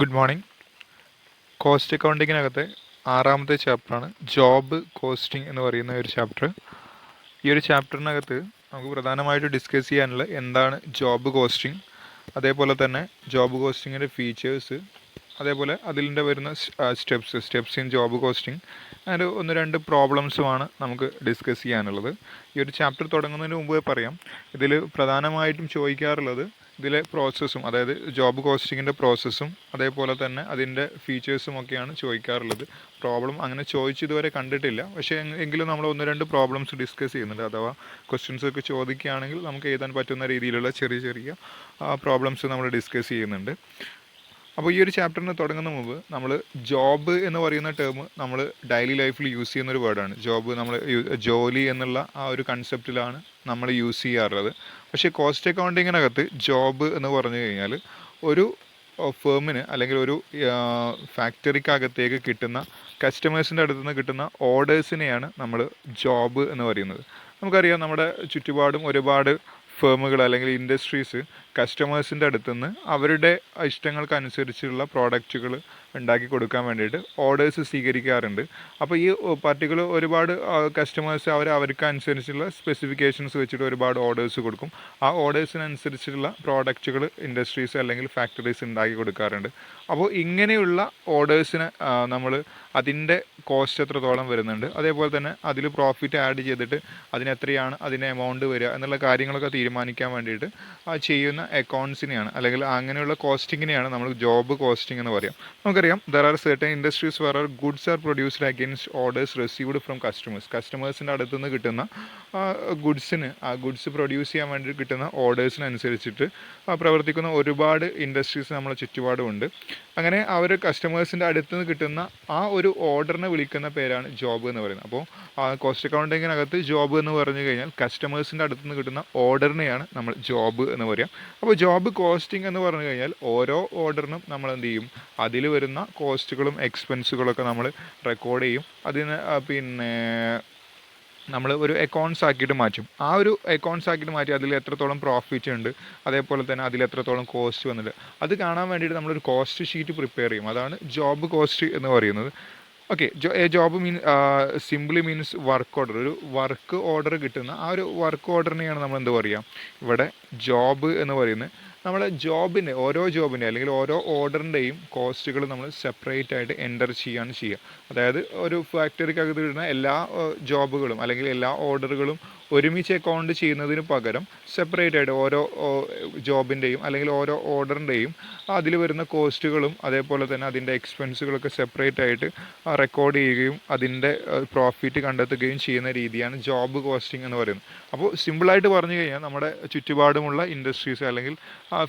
Good morning. Cost അക്കൗണ്ടിങ്ങിനകത്തെ ആറാമത്തെ ചാപ്റ്ററാണ് job costing എന്ന് പറയുന്ന ഒരു ചാപ്റ്റർ. ഈ ഒരു ചാപ്റ്ററിനകത്ത് നമുക്ക് പ്രധാനമായിട്ട് ഡിസ്കസ് ചെയ്യാനുള്ള എന്താണ് ജോബ് കോസ്റ്റിംഗ്, അതേപോലെ തന്നെ ജോബ് കോസ്റ്റിങ്ങിൻ്റെ ഫീച്ചേഴ്സ്, അതേപോലെ അതിൻ്റെ വരുന്ന സ്റ്റെപ്സ് ഇൻ ജോബ് കോസ്റ്റിംഗ്, അങ്ങനെ ഒന്ന് രണ്ട് പ്രോബ്ലംസുമാണ് നമുക്ക് ഡിസ്കസ് ചെയ്യാനുള്ളത്. ഈ ഒരു ചാപ്റ്റർ തുടങ്ങുന്നതിന് മുമ്പേ പറയാം, ഇതിൽ പ്രധാനമായിട്ടും ചോദിക്കാറുള്ളത് ഇതിലെ പ്രോസസ്സും, അതായത് ജോബ് കോസ്റ്റിങ്ങിൻ്റെ പ്രോസസ്സും അതേപോലെ തന്നെ അതിൻ്റെ ഫീച്ചേഴ്സും ഒക്കെയാണ് ചോദിക്കാറുള്ളത്. പ്രോബ്ലം അങ്ങനെ ചോദിച്ചിതുവരെ കണ്ടിട്ടില്ല, പക്ഷേ എങ്കിലും നമ്മൾ ഒന്ന് രണ്ട് പ്രോബ്ലംസ് ഡിസ്കസ് ചെയ്യുന്നുണ്ട്. അഥവാ ക്വസ്റ്റ്യൻസ് ഒക്കെ ചോദിക്കുകയാണെങ്കിൽ നമുക്ക് എഴുതാൻ പറ്റുന്ന രീതിയിലുള്ള ചെറിയ ചെറിയ പ്രോബ്ലംസ് നമ്മൾ ഡിസ്കസ് ചെയ്യുന്നുണ്ട്. അപ്പോൾ ഈ ഒരു ചാപ്റ്ററിന് തുടങ്ങുന്ന മുമ്പ് നമ്മൾ ജോബ് എന്ന് പറയുന്ന ടേം നമ്മൾ ഡെയിലി ലൈഫിൽ യൂസ് ചെയ്യുന്നൊരു വേർഡാണ്. ജോബ് നമ്മൾ ജോലി എന്നുള്ള ആ ഒരു കൺസെപ്റ്റിലാണ് നമ്മൾ യൂസ് ചെയ്യാറുള്ളത്. പക്ഷേ കോസ്റ്റ് അക്കൗണ്ടിങ്ങിനകത്ത് ജോബ് എന്ന് പറഞ്ഞു കഴിഞ്ഞാൽ ഒരു ഫേമിന് അല്ലെങ്കിൽ ഒരു ഫാക്ടറിക്കകത്തേക്ക് കിട്ടുന്ന കസ്റ്റമേഴ്സിൻ്റെ അടുത്ത് നിന്ന് കിട്ടുന്ന ഓർഡേഴ്സിനെയാണ് നമ്മൾ ജോബ് എന്ന് പറയുന്നത്. നമുക്കറിയാം, നമ്മുടെ ചുറ്റുപാടും ഒരുപാട് ഫേമുകൾ അല്ലെങ്കിൽ ഇൻഡസ്ട്രീസ് കസ്റ്റമേഴ്സിൻ്റെ അടുത്തുനിന്ന് അവരുടെ ഇഷ്ടങ്ങൾക്കനുസരിച്ചുള്ള പ്രോഡക്റ്റുകൾ ഉണ്ടാക്കി കൊടുക്കാൻ വേണ്ടിയിട്ട് ഓർഡേഴ്സ് സ്വീകരിക്കാറുണ്ട്. അപ്പോൾ ഈ പർട്ടിക്കുലർ ഒരുപാട് കസ്റ്റമേഴ്സ് അവർക്ക് അനുസരിച്ചുള്ള സ്പെസിഫിക്കേഷൻസ് വെച്ചിട്ട് ഒരുപാട് ഓർഡേഴ്സ് കൊടുക്കും. ആ ഓർഡേഴ്സിനനുസരിച്ചുള്ള പ്രോഡക്റ്റുകൾ ഇൻഡസ്ട്രീസ് അല്ലെങ്കിൽ ഫാക്ടറീസ് ഉണ്ടാക്കി കൊടുക്കാറുണ്ട്. അപ്പോൾ ഇങ്ങനെയുള്ള ഓർഡേഴ്സിന് നമ്മൾ അതിൻ്റെ കോസ്റ്റ് എത്രത്തോളം വരുന്നുണ്ട്, അതേപോലെ തന്നെ അതിൽ പ്രോഫിറ്റ് ആഡ് ചെയ്തിട്ട് അതിനെത്രയാണ് അതിൻ്റെ എമൗണ്ട് വരിക എന്നുള്ള കാര്യങ്ങളൊക്കെ തീരുമാനിക്കാൻ വേണ്ടിയിട്ട് ചെയ്യുന്ന അക്കൗണ്ട്സിനെയാണ് അല്ലെങ്കിൽ അങ്ങനെയുള്ള കോസ്റ്റിങ്ങിനെയാണ് നമ്മൾ ജോബ് കോസ്റ്റിംഗ് എന്ന് പറയാം. നമുക്കറിയാം, there are certain industries where are goods are produced against orders received from കസ്റ്റമേഴ്സിൻ്റെ അടുത്ത് നിന്ന് കിട്ടുന്ന ഗുഡ്സിന്, ആ ഗുഡ്സ് പ്രൊഡ്യൂസ് ചെയ്യാൻ വേണ്ടി കിട്ടുന്ന ഓർഡേഴ്സിനനുസരിച്ചിട്ട് പ്രവർത്തിക്കുന്ന ഒരുപാട് ഇൻഡസ്ട്രീസ് നമ്മളെ ചുറ്റുപാടുമുണ്ട്. അങ്ങനെ അവർ കസ്റ്റമേഴ്സിൻ്റെ അടുത്ത് നിന്ന് കിട്ടുന്ന ആ ഒരു ഓർഡറിനെ വിളിക്കുന്ന പേരാണ് ജോബ് എന്ന് പറയുന്നത്. അപ്പോൾ കോസ്റ്റ് അക്കൗണ്ടിങ്ങിനകത്ത് ജോബ് എന്ന് പറഞ്ഞു കഴിഞ്ഞാൽ കസ്റ്റമേഴ്സിൻ്റെ അടുത്ത് നിന്ന് കിട്ടുന്ന ഓർഡറിനെയാണ് നമ്മൾ ജോബ് എന്ന് പറയുക. അപ്പോൾ ജോബ് കോസ്റ്റിംഗ് എന്ന് പറഞ്ഞു കഴിഞ്ഞാൽ ഓരോ ഓർഡറിനും നമ്മൾ എന്ത് ചെയ്യും, അതിൽ വരുന്ന കോസ്റ്റുകളും എക്സ്പെൻസുകളൊക്കെ നമ്മൾ റെക്കോർഡ് ചെയ്യും. അതിന് നമ്മൾ ഒരു അക്കൗണ്ട്സ് ആക്കിയിട്ട് മാറ്റും. ആ ഒരു അക്കൗണ്ട്സ് ആക്കിയിട്ട് മാറ്റി അതിൽ എത്രത്തോളം പ്രോഫിറ്റ് ഉണ്ട്, അതേപോലെ തന്നെ അതിൽ എത്രത്തോളം കോസ്റ്റ് വന്നിട്ട് അത് കാണാൻ വേണ്ടിയിട്ട് നമ്മളൊരു കോസ്റ്റ് ഷീറ്റ് പ്രിപ്പയർ ചെയ്യും. അതാണ് ജോബ് കോസ്റ്റ് എന്ന് പറയുന്നത്. Okay, job simply means work order. ഒരു വർക്ക് ഓർഡർ കിട്ടുന്ന ആ ഒരു വർക്ക് ഓർഡറിനെയാണ് നമ്മൾ എന്ത് പറയുക ഇവിടെ ജോബ് എന്ന് പറയുന്നത്. നമ്മളെ ജോബിൻ്റെ അല്ലെങ്കിൽ ഓരോ ഓർഡറിൻ്റെയും കോസ്റ്റുകൾ നമ്മൾ സെപ്പറേറ്റ് ആയിട്ട് എൻ്റർ ചെയ്യുകയാണ് ചെയ്യുക. അതായത് ഒരു ഫാക്ടറിക്കകത്ത് കിട്ടുന്ന എല്ലാ ജോബുകളും അല്ലെങ്കിൽ എല്ലാ ഓർഡറുകളും ഒരുമിച്ച് അക്കൗണ്ട് ചെയ്യുന്നതിന് പകരം സെപ്പറേറ്റ് ആയിട്ട് ഓരോ ജോബിൻ്റെയും അല്ലെങ്കിൽ ഓരോ ഓർഡറിൻ്റെയും അതിൽ വരുന്ന കോസ്റ്റുകളും അതേപോലെ തന്നെ അതിൻ്റെ എക്സ്പെൻസുകളൊക്കെ സെപ്പറേറ്റ് ആയിട്ട് റെക്കോർഡ് ചെയ്യുകയും അതിൻ്റെ പ്രോഫിറ്റ് കണ്ടെത്തുകയും ചെയ്യുന്ന രീതിയാണ് ജോബ് കോസ്റ്റിംഗ് എന്ന് പറയുന്നത്. അപ്പോൾ സിമ്പിളായിട്ട് പറഞ്ഞു കഴിഞ്ഞാൽ നമ്മുടെ ചുറ്റുപാടുമുള്ള ഇൻഡസ്ട്രീസ് അല്ലെങ്കിൽ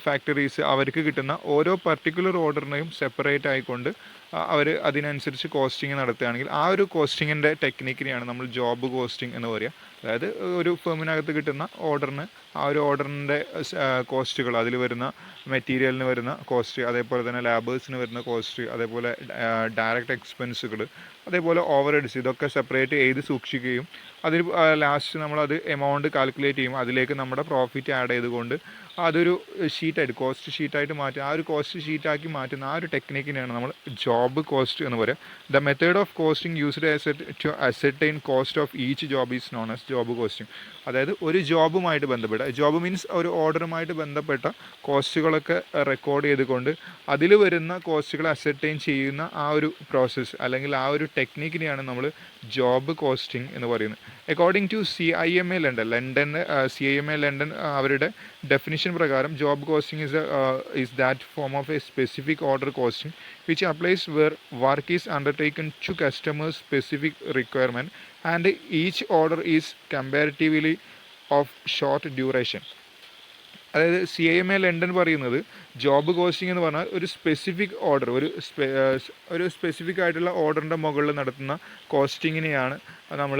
ഫാക്ടറീസ് അവർക്ക് കിട്ടുന്ന ഓരോ പർട്ടിക്കുലർ ഓർഡറിനെയും സെപ്പറേറ്റ് ആയിക്കൊണ്ട് അവർ അതിനനുസരിച്ച് കോസ്റ്റിംഗ് നടത്തുകയാണെങ്കിൽ ആ ഒരു കോസ്റ്റിങ്ങിൻ്റെ ടെക്നിക്കിനെയാണ് നമ്മൾ ജോബ് കോസ്റ്റിംഗ് എന്ന് പറയുക. അതായത് ഒരു ഫേമിനകത്ത് കിട്ടുന്ന ഓർഡറിന് ആ ഒരു ഓർഡറിൻ്റെ കോസ്റ്റുകൾ, അതിൽ വരുന്ന മെറ്റീരിയലിന് വരുന്ന കോസ്റ്റ്, അതേപോലെ തന്നെ ലേബേഴ്സിന് വരുന്ന കോസ്റ്റ്, അതേപോലെ ഡയറക്റ്റ് എക്സ്പെൻസുകൾ, അതേപോലെ ഓവർ ഹെഡ്സ്, ഇതൊക്കെ സെപ്പറേറ്റ് ചെയ്ത് സൂക്ഷിക്കുകയും അതിൽ ലാസ്റ്റ് നമ്മളത് എമൗണ്ട് കാൽക്കുലേറ്റ് ചെയ്യും. അതിലേക്ക് നമ്മുടെ പ്രോഫിറ്റ് ആഡ് ചെയ്തുകൊണ്ട് അതൊരു ഷീറ്റായിട്ട് കോസ്റ്റ് ഷീറ്റായിട്ട് മാറ്റുക. ആ ഒരു കോസ്റ്റ് ഷീറ്റാക്കി മാറ്റുന്ന ആ ഒരു ടെക്നിക്കിനെയാണ് നമ്മൾ ജോബ് കോസ്റ്റ് എന്ന് പറയുക. The method of costing used to ascertain cost of each job is known as job costing. അതായത് ഒരു ജോബുമായിട്ട് ബന്ധപ്പെട്ട, ജോബ് മീൻസ് ഒരു ഓർഡറുമായിട്ട് ബന്ധപ്പെട്ട കോസ്റ്റുകളൊക്കെ റെക്കോർഡ് ചെയ്തുകൊണ്ട് അതിൽ വരുന്ന കോസ്റ്റുകൾ അസർട്ടൈൻ ചെയ്യുന്ന ആ ഒരു പ്രോസസ്സ് അല്ലെങ്കിൽ ആ ഒരു ടെക്നിക്കിനെയാണ് നമ്മൾ ജോബ് കോസ്റ്റിംഗ് എന്ന് പറയുന്നത്. അക്കോർഡിംഗ് ടു CIMA ലണ്ടൻ അവരുടെ ഡെഫിനിഷൻ പ്രകാരം job costing is that form of a specific order costing which applies where work is undertaken to customers' specific requirement and each order is comparatively of short duration. അതായത് CIMA London പറയുന്നത് job costing എന്ന് പറഞ്ഞാൽ ഒരു specific order, ഒരു specific ആയിട്ടുള്ള ഓർഡറിൻ്റെ മുകളിൽ നടത്തുന്ന കോസ്റ്റിങ്ങിനെയാണ് നമ്മൾ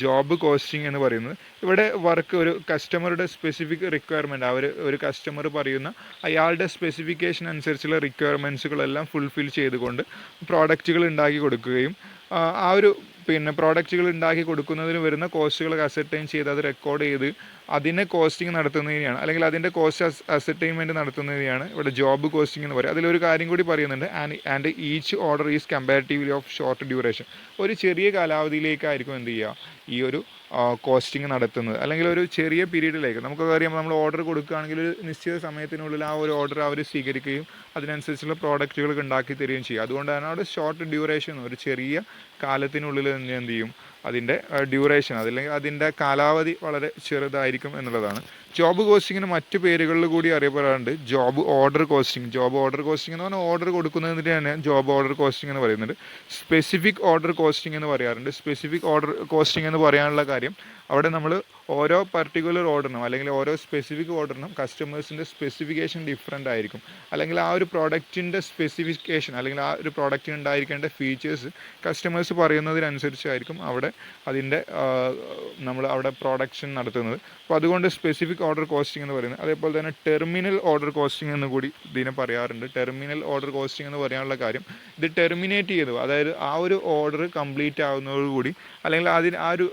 ജോബ് കോസ്റ്റിംഗ് എന്ന് പറയുന്നത്. ഇവിടെ വർക്ക് ഒരു കസ്റ്റമറുടെ സ്പെസിഫിക് റിക്വയർമെൻറ്റ്, ഒരു കസ്റ്റമർ പറയുന്ന അയാളുടെ സ്പെസിഫിക്കേഷൻ അനുസരിച്ചുള്ള റിക്വയർമെൻറ്റ്സുകളെല്ലാം ഫുൾഫിൽ ചെയ്തുകൊണ്ട് പ്രോഡക്റ്റുകൾ ഉണ്ടാക്കി കൊടുക്കുകയും ആ ഒരു പ്രോഡക്റ്റുകൾ ഉണ്ടാക്കി കൊടുക്കുന്നതിന് വരുന്ന കോസ്റ്റുകളൊക്കെ അസർട്ടൈൻ ചെയ്ത് അത് റെക്കോർഡ് ചെയ്ത് അതിനെ കോസ്റ്റിംഗ് നടത്തുന്നതിനെയാണ്, അല്ലെങ്കിൽ അതിൻ്റെ കോസ്റ്റ് അസർടൈൻമെൻറ്റ് നടത്തുന്നതിനെയാണ് ഇവിടെ ജോബ് കോസ്റ്റിംഗ് എന്ന് പറയുക. അതിലൊരു കാര്യം കൂടി പറയുന്നുണ്ട്, and each order is comparatively of short duration. ഒരു ചെറിയ കാലാവധിയിലേക്കായിരിക്കും എന്ത് ചെയ്യുക, ഈ ഒരു കോസ്റ്റിംഗ് നടത്തുന്നത്, അല്ലെങ്കിൽ ഒരു ചെറിയ പീരീഡിലേക്ക്. നമുക്കൊക്കെ അറിയാം, നമ്മൾ ഓർഡർ കൊടുക്കുകയാണെങ്കിൽ ഒരു നിശ്ചിത സമയത്തിനുള്ളിൽ ആ ഒരു ഓർഡർ അവർ സ്വീകരിക്കുകയും അതിനനുസരിച്ചുള്ള പ്രോഡക്റ്റുകൾ ഉണ്ടാക്കി തരികയും ചെയ്യും. അതുകൊണ്ടാണ് അവിടെ ഷോർട്ട് ഡ്യൂറേഷൻ, ഒരു ചെറിയ കാലത്തിനുള്ളിൽ തന്നെ എന്ത് ചെയ്യും, അതിൻ്റെ ഡ്യൂറേഷൻ അതല്ലെങ്കിൽ അതിൻ്റെ കാലാവധി വളരെ ചെറുതായിരിക്കും എന്നുള്ളതാണ്. ജോബ് കോസ്റ്റിങ്ങിന് മറ്റ് പേരുകളിൽ കൂടി അറിയപ്പെടാറുണ്ട്. Job order costing. Job order costing എന്ന് പറഞ്ഞാൽ ഓർഡർ കൊടുക്കുന്നതിന് തന്നെ ജോബ് ഓർഡർ കോസ്റ്റിംഗ് എന്ന് പറയുന്നുണ്ട്. സ്പെസിഫിക് ഓർഡർ കോസ്റ്റിംഗ് എന്ന് പറയാറുണ്ട്. സ്പെസിഫിക് ഓർഡർ കോസ്റ്റിംഗ് എന്ന് പറയാനുള്ള കാര്യം, അവിടെ നമ്മൾ ഓരോ പർട്ടിക്കുലർ ഓർഡറിനും അല്ലെങ്കിൽ ഓരോ സ്പെസിഫിക് ഓർഡറിനും കസ്റ്റമേഴ്സിൻ്റെ സ്പെസിഫിക്കേഷൻ ഡിഫറൻ്റ് ആയിരിക്കും. അല്ലെങ്കിൽ ആ ഒരു പ്രോഡക്റ്റിൻ്റെ സ്പെസിഫിക്കേഷൻ അല്ലെങ്കിൽ ആ ഒരു പ്രോഡക്റ്റിന് ഉണ്ടായിരിക്കേണ്ട ഫീച്ചേഴ്സ് കസ്റ്റമേഴ്സ് പറയുന്നതിനനുസരിച്ചായിരിക്കും അവിടെ അതിൻ്റെ നമ്മൾ അവിടെ പ്രൊഡക്ഷൻ നടത്തുന്നത്. അപ്പോൾ അതുകൊണ്ട് സ്പെസിഫിക് ഓർഡർ കോസ്റ്റിംഗ് എന്ന് പറയുന്നത്. അതേപോലെ തന്നെ ടെർമിനൽ ഓർഡർ കോസ്റ്റിംഗ് എന്ന് കൂടി ഇതിനെ പറയാറുണ്ട്. ടെർമിനൽ ഓർഡർ കോസ്റ്റിംഗ് എന്ന് പറയാനുള്ള കാര്യം, ഇത് ടെർമിനേറ്റ് ചെയ്തു, അതായത് ആ ഒരു ഓർഡർ കംപ്ലീറ്റ് ആകുന്നതോടുകൂടി അല്ലെങ്കിൽ അതിന് ആ ഒരു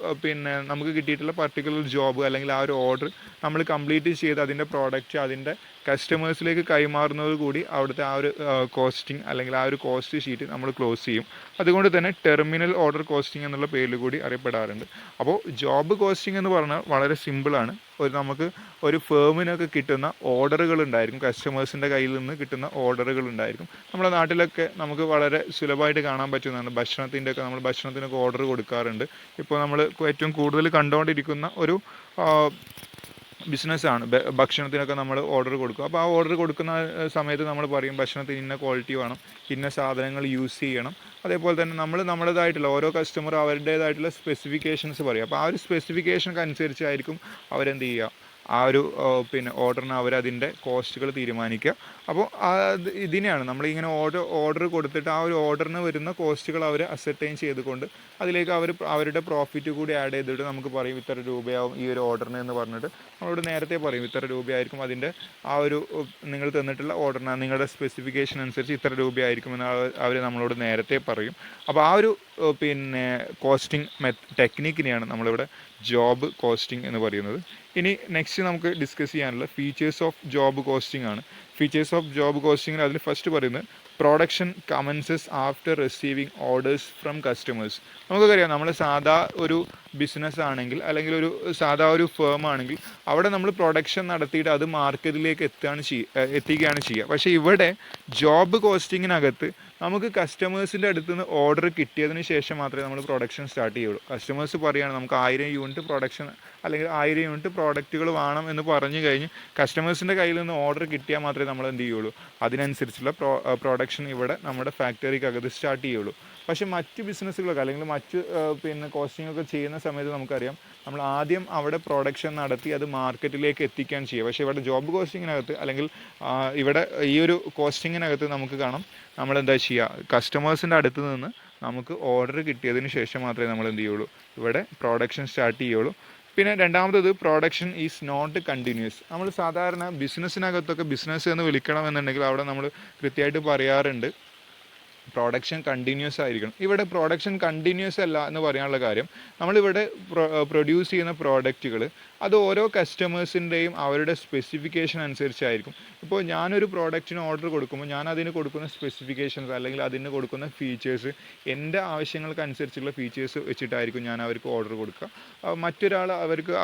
നമുക്ക് കിട്ടിയിട്ടുള്ള പർട്ടിക്കുലർ ജോബ് അല്ലെങ്കിൽ ആ ഒരു ഓർഡർ നമ്മൾ കംപ്ലീറ്റ് ചെയ്ത് അതിൻ്റെ പ്രോഡക്റ്റ് അതിൻ്റെ കസ്റ്റമേഴ്സിലേക്ക് കൈമാറുന്നത് കൂടി അവിടുത്തെ ആ ഒരു കോസ്റ്റിംഗ് അല്ലെങ്കിൽ ആ ഒരു കോസ്റ്റ് ഷീറ്റ് നമ്മൾ ക്ലോസ് ചെയ്യും. അതുകൊണ്ട് തന്നെ ടെർമിനൽ ഓർഡർ കോസ്റ്റിംഗ് എന്നുള്ള പേരിൽ കൂടി അറിയപ്പെടാറുണ്ട്. അപ്പോൾ ജോബ് കോസ്റ്റിംഗ് എന്ന് പറഞ്ഞാൽ വളരെ സിമ്പിളാണ്. നമുക്ക് ഒരു ഫേമിനൊക്കെ കിട്ടുന്ന ഓർഡറുകൾ ഉണ്ടായിരിക്കും, കസ്റ്റമേഴ്സിൻ്റെ കയ്യിൽ നിന്ന് കിട്ടുന്ന ഓർഡറുകൾ ഉണ്ടായിരിക്കും. നമ്മുടെ നാട്ടിലൊക്കെ നമുക്ക് വളരെ സുലഭമായിട്ട് കാണാൻ പറ്റുന്നതാണ്. ഭക്ഷണത്തിൻ്റെയൊക്കെ നമ്മൾ ഭക്ഷണത്തിനൊക്കെ ഓർഡർ കൊടുക്കാറുണ്ട്. ഇപ്പോൾ നമ്മൾ ഏറ്റവും കൂടുതൽ കണ്ടുകൊണ്ടിരിക്കുന്ന ഒരു ബിസിനസ്സാണ് ഭക്ഷണത്തിനൊക്കെ നമ്മൾ ഓർഡർ കൊടുക്കുക. അപ്പോൾ ആ ഓർഡർ കൊടുക്കുന്ന സമയത്ത് നമ്മൾ പറയും ഭക്ഷണത്തിന് ഇന്ന ക്വാളിറ്റി വേണം, ഇന്ന സാധനങ്ങൾ യൂസ് ചെയ്യണം. അതേപോലെ തന്നെ നമ്മൾ നമ്മുടേതായിട്ടുള്ള ഓരോ കസ്റ്റമർ അവരുടേതായിട്ടുള്ള സ്പെസിഫിക്കേഷൻസ് പറയും. അപ്പോൾ ആ ഒരു സ്പെസിഫിക്കേഷനൊക്കെ അനുസരിച്ചായിരിക്കും അവരെന്ത് ചെയ്യുക, ആ ഒരു ഓർഡറിന് അവരതിൻ്റെ കോസ്റ്റുകൾ തീരുമാനിക്കുക. അപ്പോൾ ഇതിനെയാണ് നമ്മളിങ്ങനെ ഓർഡർ കൊടുത്തിട്ട് ആ ഒരു ഓർഡറിന് വരുന്ന കോസ്റ്റുകൾ അവർ അസർട്ടൈൻ ചെയ്തുകൊണ്ട് അതിലേക്ക് അവരുടെ പ്രോഫിറ്റ് കൂടി ആഡ് ചെയ്തിട്ട് നമുക്ക് പറയും ഇത്ര രൂപയാവും ഈ ഒരു ഓർഡറിന് എന്ന് പറഞ്ഞിട്ട് നമ്മളോട് നേരത്തെ പറയും ഇത്ര രൂപയായിരിക്കും അതിൻ്റെ ആ ഒരു നിങ്ങൾ തന്നിട്ടുള്ള ഓർഡറിന് നിങ്ങളുടെ സ്പെസിഫിക്കേഷൻ അനുസരിച്ച് ഇത്ര രൂപയായിരിക്കുമെന്ന് അവർ നമ്മളോട് നേരത്തെ പറയും. അപ്പോൾ ആ ഒരു കോസ്റ്റിംഗ് ടെക്നിക്കിനെയാണ് നമ്മളിവിടെ ജോബ് കോസ്റ്റിംഗ് എന്ന് പറയുന്നത്. ഇനി നെക്സ്റ്റ് നമുക്ക് ഡിസ്കസ് ചെയ്യാനുള്ള ഫീച്ചേഴ്സ് ഓഫ് ജോബ് കോസ്റ്റിംഗ് ആണ്. ഫീച്ചേഴ്സ് ഓഫ് ജോബ് കോസ്റ്റിംഗിൽ അതിൽ ഫസ്റ്റ് പറയുന്നത് production commences after receiving orders from customers. നമുക്കറിയാം, നമ്മൾ സാധാ ഒരു ബിസിനസ് ആണെങ്കിൽ അല്ലെങ്കിൽ ഒരു സാധാ ഒരു ഫേം ആണെങ്കിൽ അവിടെ നമ്മൾ പ്രൊഡക്ഷൻ നടത്തിയിട്ട് അത് മാർക്കറ്റിലേക്ക് എത്തിക്കുകയാണ് ചെയ്യുക. പക്ഷേ ഇവിടെ ജോബ് കോസ്റ്റിങ്ങിനകത്ത് നമുക്ക് കസ്റ്റമേഴ്സിൻ്റെ അടുത്ത് നിന്ന് ഓർഡർ കിട്ടിയതിന് ശേഷം മാത്രമേ നമ്മൾ പ്രൊഡക്ഷൻ സ്റ്റാർട്ട് ചെയ്യുള്ളൂ. കസ്റ്റമേഴ്സ് പറയുകയാണ് നമുക്ക് 1000 യൂണിറ്റ് പ്രൊഡക്ഷൻ അല്ലെങ്കിൽ 1000 യൂണിറ്റ് പ്രോഡക്റ്റുകൾ വേണം എന്ന് പറഞ്ഞു കഴിഞ്ഞ് കസ്റ്റമേഴ്സിൻ്റെ കയ്യിൽ നിന്ന് ഓർഡർ കിട്ടിയാൽ മാത്രമേ നമ്മൾ എന്ത് ചെയ്യുള്ളൂ, അതിനനുസരിച്ചുള്ള പ്രൊഡക്ഷൻ ഇവിടെ നമ്മുടെ ഫാക്ടറിക്കകത്ത് സ്റ്റാർട്ട് ചെയ്യുള്ളൂ. പക്ഷേ മറ്റ് ബിസിനസ്സുകളൊക്കെ അല്ലെങ്കിൽ മറ്റ് കോസ്റ്റിംഗ് ഒക്കെ ചെയ്യുന്ന സമയത്ത് നമുക്കറിയാം നമ്മൾ ആദ്യം അവിടെ പ്രൊഡക്ഷൻ നടത്തി അത് മാർക്കറ്റിലേക്ക് എത്തിക്കാൻ ചെയ്യുക. പക്ഷേ ഇവിടെ ജോബ് കോസ്റ്റിങ്ങിനകത്ത് അല്ലെങ്കിൽ ഇവിടെ ഈ ഒരു കോസ്റ്റിങ്ങിനകത്ത് നമുക്ക് കാണാം നമ്മൾ എന്താ ചെയ്യുക, കസ്റ്റമേഴ്സിൻ്റെ അടുത്ത് നിന്ന് നമുക്ക് ഓർഡർ കിട്ടിയതിന് ശേഷം മാത്രമേ നമ്മൾ എന്ത് ചെയ്യുള്ളൂ, ഇവിടെ പ്രൊഡക്ഷൻ സ്റ്റാർട്ട് ചെയ്യുള്ളൂ. പിന്നെ രണ്ടാമത്തത് പ്രൊഡക്ഷൻ ഈസ് നോട്ട് കണ്ടിന്യൂസ്. നമ്മൾ സാധാരണ ബിസിനസ്സിനകത്തൊക്കെ ബിസിനസ് എന്ന് വിളിക്കണമെന്നുണ്ടെങ്കിൽ അവിടെ നമ്മൾ കൃത്യമായിട്ട് പറയാറുണ്ട് പ്രൊഡക്ഷൻ കണ്ടിന്യൂസ് ആയിരിക്കണം. ഇവിടെ പ്രൊഡക്ഷൻ കണ്ടിന്യൂസ് അല്ല എന്ന് പറയാനുള്ള കാര്യം, നമ്മളിവിടെ പ്രൊഡ്യൂസ് ചെയ്യുന്ന പ്രോഡക്റ്റുകൾ അത് ഓരോ കസ്റ്റമേഴ്സിൻ്റെയും അവരുടെ സ്പെസിഫിക്കേഷൻ അനുസരിച്ചായിരിക്കും. ഇപ്പോൾ ഞാനൊരു പ്രോഡക്റ്റിന് ഓർഡർ കൊടുക്കുമ്പോൾ ഞാൻ അതിന് കൊടുക്കുന്ന സ്പെസിഫിക്കേഷൻസ് അല്ലെങ്കിൽ അതിന് കൊടുക്കുന്ന ഫീച്ചേഴ്സ് എൻ്റെ ആവശ്യങ്ങൾക്കനുസരിച്ചുള്ള ഫീച്ചേഴ്സ് വെച്ചിട്ടായിരിക്കും ഞാൻ അവർക്ക് ഓർഡർ കൊടുക്കുക. മറ്റൊരാൾ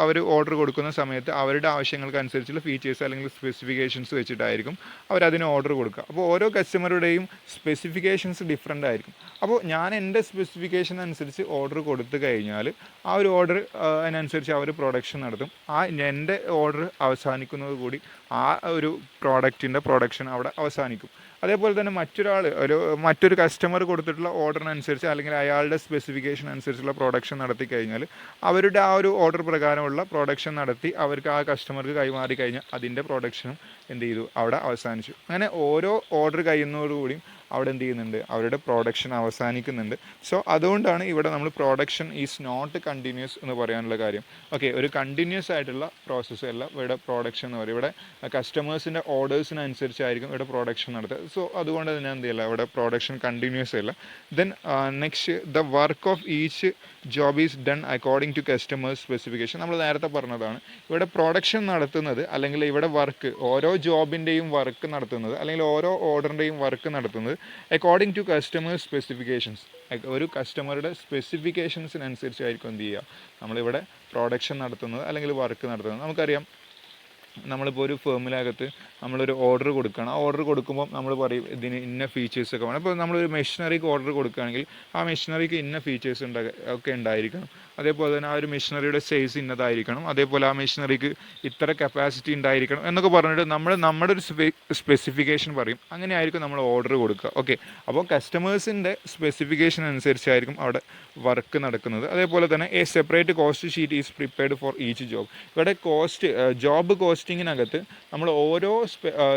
അവർ ഓർഡർ കൊടുക്കുന്ന സമയത്ത് അവരുടെ ആവശ്യങ്ങൾക്കനുസരിച്ചുള്ള ഫീച്ചേഴ്സ് അല്ലെങ്കിൽ സ്പെസിഫിക്കേഷൻസ് വെച്ചിട്ടായിരിക്കും അവരതിന് ഓർഡർ കൊടുക്കുക. അപ്പോൾ ഓരോ കസ്റ്റമറുടെയും സ്പെസിഫിക്കേഷൻസ് ഡിഫറൻ്റ് ആയിരിക്കും. അപ്പോൾ ഞാൻ എൻ്റെ സ്പെസിഫിക്കേഷൻ അനുസരിച്ച് ഓർഡർ കൊടുത്തു കഴിഞ്ഞാൽ ആ ഒരു ഓർഡർ അതിനനുസരിച്ച് അവർ പ്രൊഡക്ഷൻ നടത്തും. എൻ്റെ ഓർഡർ അവസാനിക്കുന്നത് കൂടി ആ ഒരു പ്രോഡക്റ്റിൻ്റെ പ്രൊഡക്ഷൻ അവിടെ അവസാനിക്കും. അതേപോലെ തന്നെ മറ്റൊരു കസ്റ്റമർ കൊടുത്തിട്ടുള്ള ഓർഡറിനനുസരിച്ച് അല്ലെങ്കിൽ അയാളുടെ സ്പെസിഫിക്കേഷൻ അനുസരിച്ചുള്ള പ്രൊഡക്ഷൻ നടത്തി കഴിഞ്ഞാൽ അവരുടെ ആ ഒരു ഓർഡർ പ്രകാരമുള്ള പ്രൊഡക്ഷൻ നടത്തി അവർക്ക് ആ കസ്റ്റമർക്ക് കൈമാറി കഴിഞ്ഞാൽ അതിൻ്റെ പ്രൊഡക്ഷനും എന്ത് ചെയ്തു, അവിടെ അവസാനിച്ചു. അങ്ങനെ ഓരോ ഓർഡർ കഴിയുന്നതോടുകൂടിയും അവിടെ എന്ത് ചെയ്യുന്നുണ്ട്, അവരുടെ പ്രൊഡക്ഷൻ അവസാനിക്കുന്നുണ്ട്. സോ അതുകൊണ്ടാണ് ഇവിടെ നമ്മൾ പ്രൊഡക്ഷൻ ഈസ് നോട്ട് കണ്ടിന്യൂസ് എന്ന് പറയാനുള്ള കാര്യം. ഓക്കെ, ഒരു കണ്ടിന്യൂസ് ആയിട്ടുള്ള പ്രോസസ്സ് അല്ല ഇവിടെ പ്രൊഡക്ഷൻ എന്ന് പറയും. ഇവിടെ കസ്റ്റമേഴ്സിൻ്റെ ഓർഡേഴ്സിനനുസരിച്ചായിരിക്കും ഇവിടെ പ്രൊഡക്ഷൻ നടത്തുക. സോ അതുകൊണ്ട് തന്നെ എന്ത് ചെയ്യില്ല, ഇവിടെ പ്രൊഡക്ഷൻ കണ്ടിന്യൂസ് അല്ല. Then next, the work of each job is done according to customers specification. നമ്മൾ നേരത്തെ പറഞ്ഞതാണ്, ഇവിടെ പ്രൊഡക്ഷൻ നടത്തുന്നത് അല്ലെങ്കിൽ ഇവിടെ വർക്ക്, ഓരോ ജോബിൻ്റെയും വർക്ക് നടത്തുന്നത് അല്ലെങ്കിൽ ഓരോ ഓർഡറിൻ്റെയും വർക്ക് നടത്തുന്നത് അക്കോർഡിംഗ് ടു കസ്റ്റമേഴ്സ് സ്പെസിഫിക്കേഷൻസ്. ഒരു കസ്റ്റമറുടെ സ്പെസിഫിക്കേഷൻസിനനുസരിച്ചായിരിക്കും എന്ത് ചെയ്യുക, നമ്മളിവിടെ പ്രൊഡക്ഷൻ നടത്തുന്നത് അല്ലെങ്കിൽ വർക്ക് നടത്തുന്നത്. നമുക്കറിയാം, നമ്മളിപ്പോൾ ഒരു ഫേമിനകത്ത് നമ്മളൊരു ഓർഡർ കൊടുക്കുകയാണ്. ആ ഓർഡർ കൊടുക്കുമ്പോൾ നമ്മൾ പറയും ഇതിന് ഇന്ന ഫീച്ചേഴ്സൊക്കെ വേണം. അപ്പോൾ നമ്മളൊരു മെഷീനറിക്ക് ഓർഡർ കൊടുക്കുകയാണെങ്കിൽ ആ മെഷീനറിക്ക് ഇന്ന ഫീച്ചേഴ്സ് ഒക്കെ ഉണ്ടായിരിക്കണം. അതേപോലെ തന്നെ ആ ഒരു മെഷീനറിയുടെ സൈസ് ഇന്നതായിരിക്കണം. അതേപോലെ ആ മെഷീനറിക്ക് ഇത്ര കപ്പാസിറ്റി ഉണ്ടായിരിക്കണം എന്നൊക്കെ പറഞ്ഞിട്ട് നമ്മുടെ ഒരു സ്പെസിഫിക്കേഷൻ പറയും. അങ്ങനെയായിരിക്കും നമ്മൾ ഓർഡർ കൊടുക്കുക. ഓക്കെ, അപ്പോൾ കസ്റ്റമേഴ്സിൻ്റെ സ്പെസിഫിക്കേഷൻ അനുസരിച്ചായിരിക്കും അവിടെ വർക്ക് നടക്കുന്നത്. അതേപോലെ തന്നെ A separate cost sheet is prepared for each job. ഇവിടെ ജോബ് കോസ്റ്റിങ്ങിനകത്ത് നമ്മൾ ഓരോ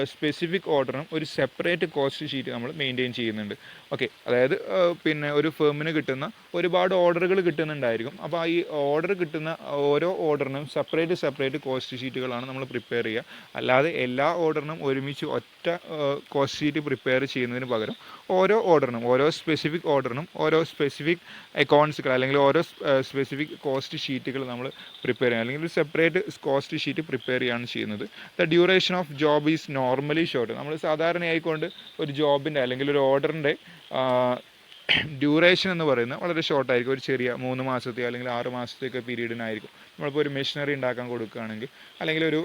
സ്പെസിഫിക് ഓർഡറിനും ഒരു സെപ്പറേറ്റ് കോസ്റ്റ് ഷീറ്റ് നമ്മൾ മെയിൻറ്റെയിൻ ചെയ്യുന്നുണ്ട്. ഓക്കെ, അതായത് പിന്നെ ഒരു ഫേമിന് കിട്ടുന്ന ഒരുപാട് ഓർഡറുകൾ കിട്ടുന്നുണ്ടായിരിക്കും. അപ്പോൾ ഈ ഓർഡർ കിട്ടുന്ന ഓരോ ഓർഡറിനും സെപ്പറേറ്റ് കോസ്റ്റ് ഷീറ്റുകളാണ് നമ്മൾ പ്രിപ്പയർ ചെയ്യുക. അല്ലാതെ എല്ലാ ഓർഡറിനും ഒരുമിച്ച് ഒറ്റ കോസ്റ്റ് ഷീറ്റ് പ്രിപ്പയർ ചെയ്യുന്നതിന് പകരം ഓരോ സ്പെസിഫിക് ഓർഡറിനും ഓരോ സ്പെസിഫിക് അക്കൗണ്ട്സുകൾ അല്ലെങ്കിൽ ഓരോ സ്പെസിഫിക് കോസ്റ്റ് ഷീറ്റുകൾ നമ്മൾ പ്രിപ്പയർ ചെയ്യുക, അല്ലെങ്കിൽ ഒരു സെപ്പറേറ്റ് കോസ്റ്റ് ഷീറ്റ് പ്രിപ്പയർ ചെയ്യുകയാണ് ചെയ്യുന്നത്. The duration of job is normally short. നമ്മൾ സാധാരണയായിക്കൊണ്ട് ഒരു ജോബിൻ്റെ അല്ലെങ്കിൽ ഒരു ഓർഡറിൻ്റെ ഡ്യൂറേഷൻ എന്ന് പറയുന്നത് വളരെ ഷോർട്ടായിരിക്കും. ഒരു ചെറിയ 3 മാസത്തെ അല്ലെങ്കിൽ 6 മാസത്തെയൊക്കെ പീരീഡിനായിരിക്കും. നമ്മളിപ്പോൾ ഒരു മെഷീനറി ഉണ്ടാക്കാൻ കൊടുക്കുകയാണെങ്കിൽ അല്ലെങ്കിൽ ഒരു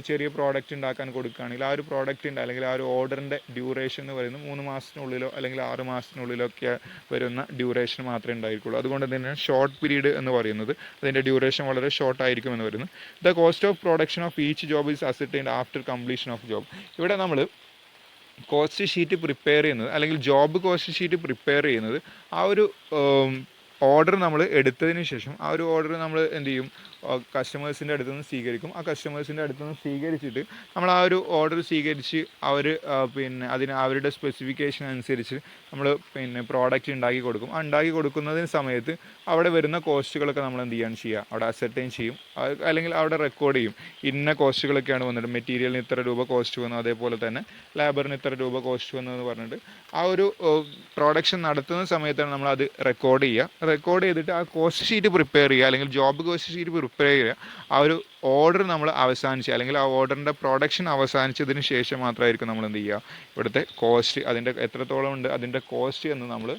ചെറിയ പ്രോഡക്റ്റ് ഉണ്ടാക്കാൻ കൊടുക്കുകയാണെങ്കിൽ ആ ഒരു പ്രോഡക്റ്റിൻ്റെ അല്ലെങ്കിൽ ആ ഒരു ഓർഡറിൻ്റെ ഡ്യൂറേഷൻ എന്ന് പറയുന്നത് 3 മാസത്തിനുള്ളിലോ അല്ലെങ്കിൽ 6 മാസത്തിനുള്ളിലോ ഒക്കെ വരുന്ന ഡ്യൂറേഷൻ മാത്രമേ ഉണ്ടായിരിക്കുള്ളൂ. അതുകൊണ്ട് തന്നെയാണ് ഷോർട്ട് പീരീഡ് എന്ന് പറയുന്നത്. അതിൻ്റെ ഡ്യൂറേഷൻ വളരെ ഷോർട്ട് ആയിരിക്കും എന്ന് വരുന്നത്. The cost of production of each job is ascertained after completion of job. ഇവിടെ നമ്മൾ കോസ്റ്റ് ഷീറ്റ് പ്രിപ്പയർ ചെയ്യുന്നത് അല്ലെങ്കിൽ ജോബ് കോസ്റ്റ് ഷീറ്റ് പ്രിപ്പയർ ചെയ്യുന്നത് ആ ഒരു ഓർഡർ നമ്മൾ എടുത്തതിന് ശേഷം ആ ഒരു ഓർഡർ നമ്മൾ എന്ത് ചെയ്യും, കസ്റ്റമേഴ്സിൻ്റെ അടുത്ത് നിന്ന് സ്വീകരിക്കും. ആ കസ്റ്റമേഴ്സിൻ്റെ അടുത്ത് നിന്ന് സ്വീകരിച്ചിട്ട് നമ്മൾ ആ ഒരു ഓർഡർ സ്വീകരിച്ച് പിന്നെ അവരുടെ സ്പെസിഫിക്കേഷൻ അനുസരിച്ച് നമ്മൾ പ്രോഡക്റ്റ് ഉണ്ടാക്കി കൊടുക്കും. ആ ഉണ്ടാക്കി കൊടുക്കുന്നതിന് സമയത്ത് അവിടെ വരുന്ന കോസ്റ്റുകളൊക്കെ നമ്മൾ എന്ത് ചെയ്യുക, അവിടെ അസർട്ടൈൻ ചെയ്യും അല്ലെങ്കിൽ അവിടെ റെക്കോർഡ് ചെയ്യും. ഇന്ന കോസ്റ്റുകളൊക്കെയാണ് വന്നിട്ട്, മെറ്റീരിയലിന് ഇത്ര രൂപ കോസ്റ്റ് വന്നു, അതേപോലെ തന്നെ ലേബറിന് ഇത്ര രൂപ കോസ്റ്റ് വന്നു എന്ന് പറഞ്ഞിട്ട് ആ ഒരു പ്രൊഡക്ഷൻ നടത്തുന്ന സമയത്താണ് നമ്മൾ അത് റെക്കോർഡ് ചെയ്തിട്ട് ആ കോസ്റ്റ് ഷീറ്റ് പ്രിപ്പയർ ചെയ്യുക അല്ലെങ്കിൽ ജോബ് കോസ്റ്റ് ഷീറ്റ് പ്രിപ്പയർ ചെയ്യുക. ആ ഒരു ഓർഡർ നമ്മൾ അവസാനിച്ച് അല്ലെങ്കിൽ ആ ഓർഡറിൻ്റെ പ്രൊഡക്ഷൻ അവസാനിച്ചതിന് ശേഷം മാത്രമായിരിക്കും നമ്മൾ എന്ത് ചെയ്യുക, ഇവിടുത്തെ കോസ്റ്റ് അതിൻ്റെ എത്രത്തോളം ഉണ്ട് അതിൻ്റെ കോസ്റ്റ് എന്ന് നമ്മൾ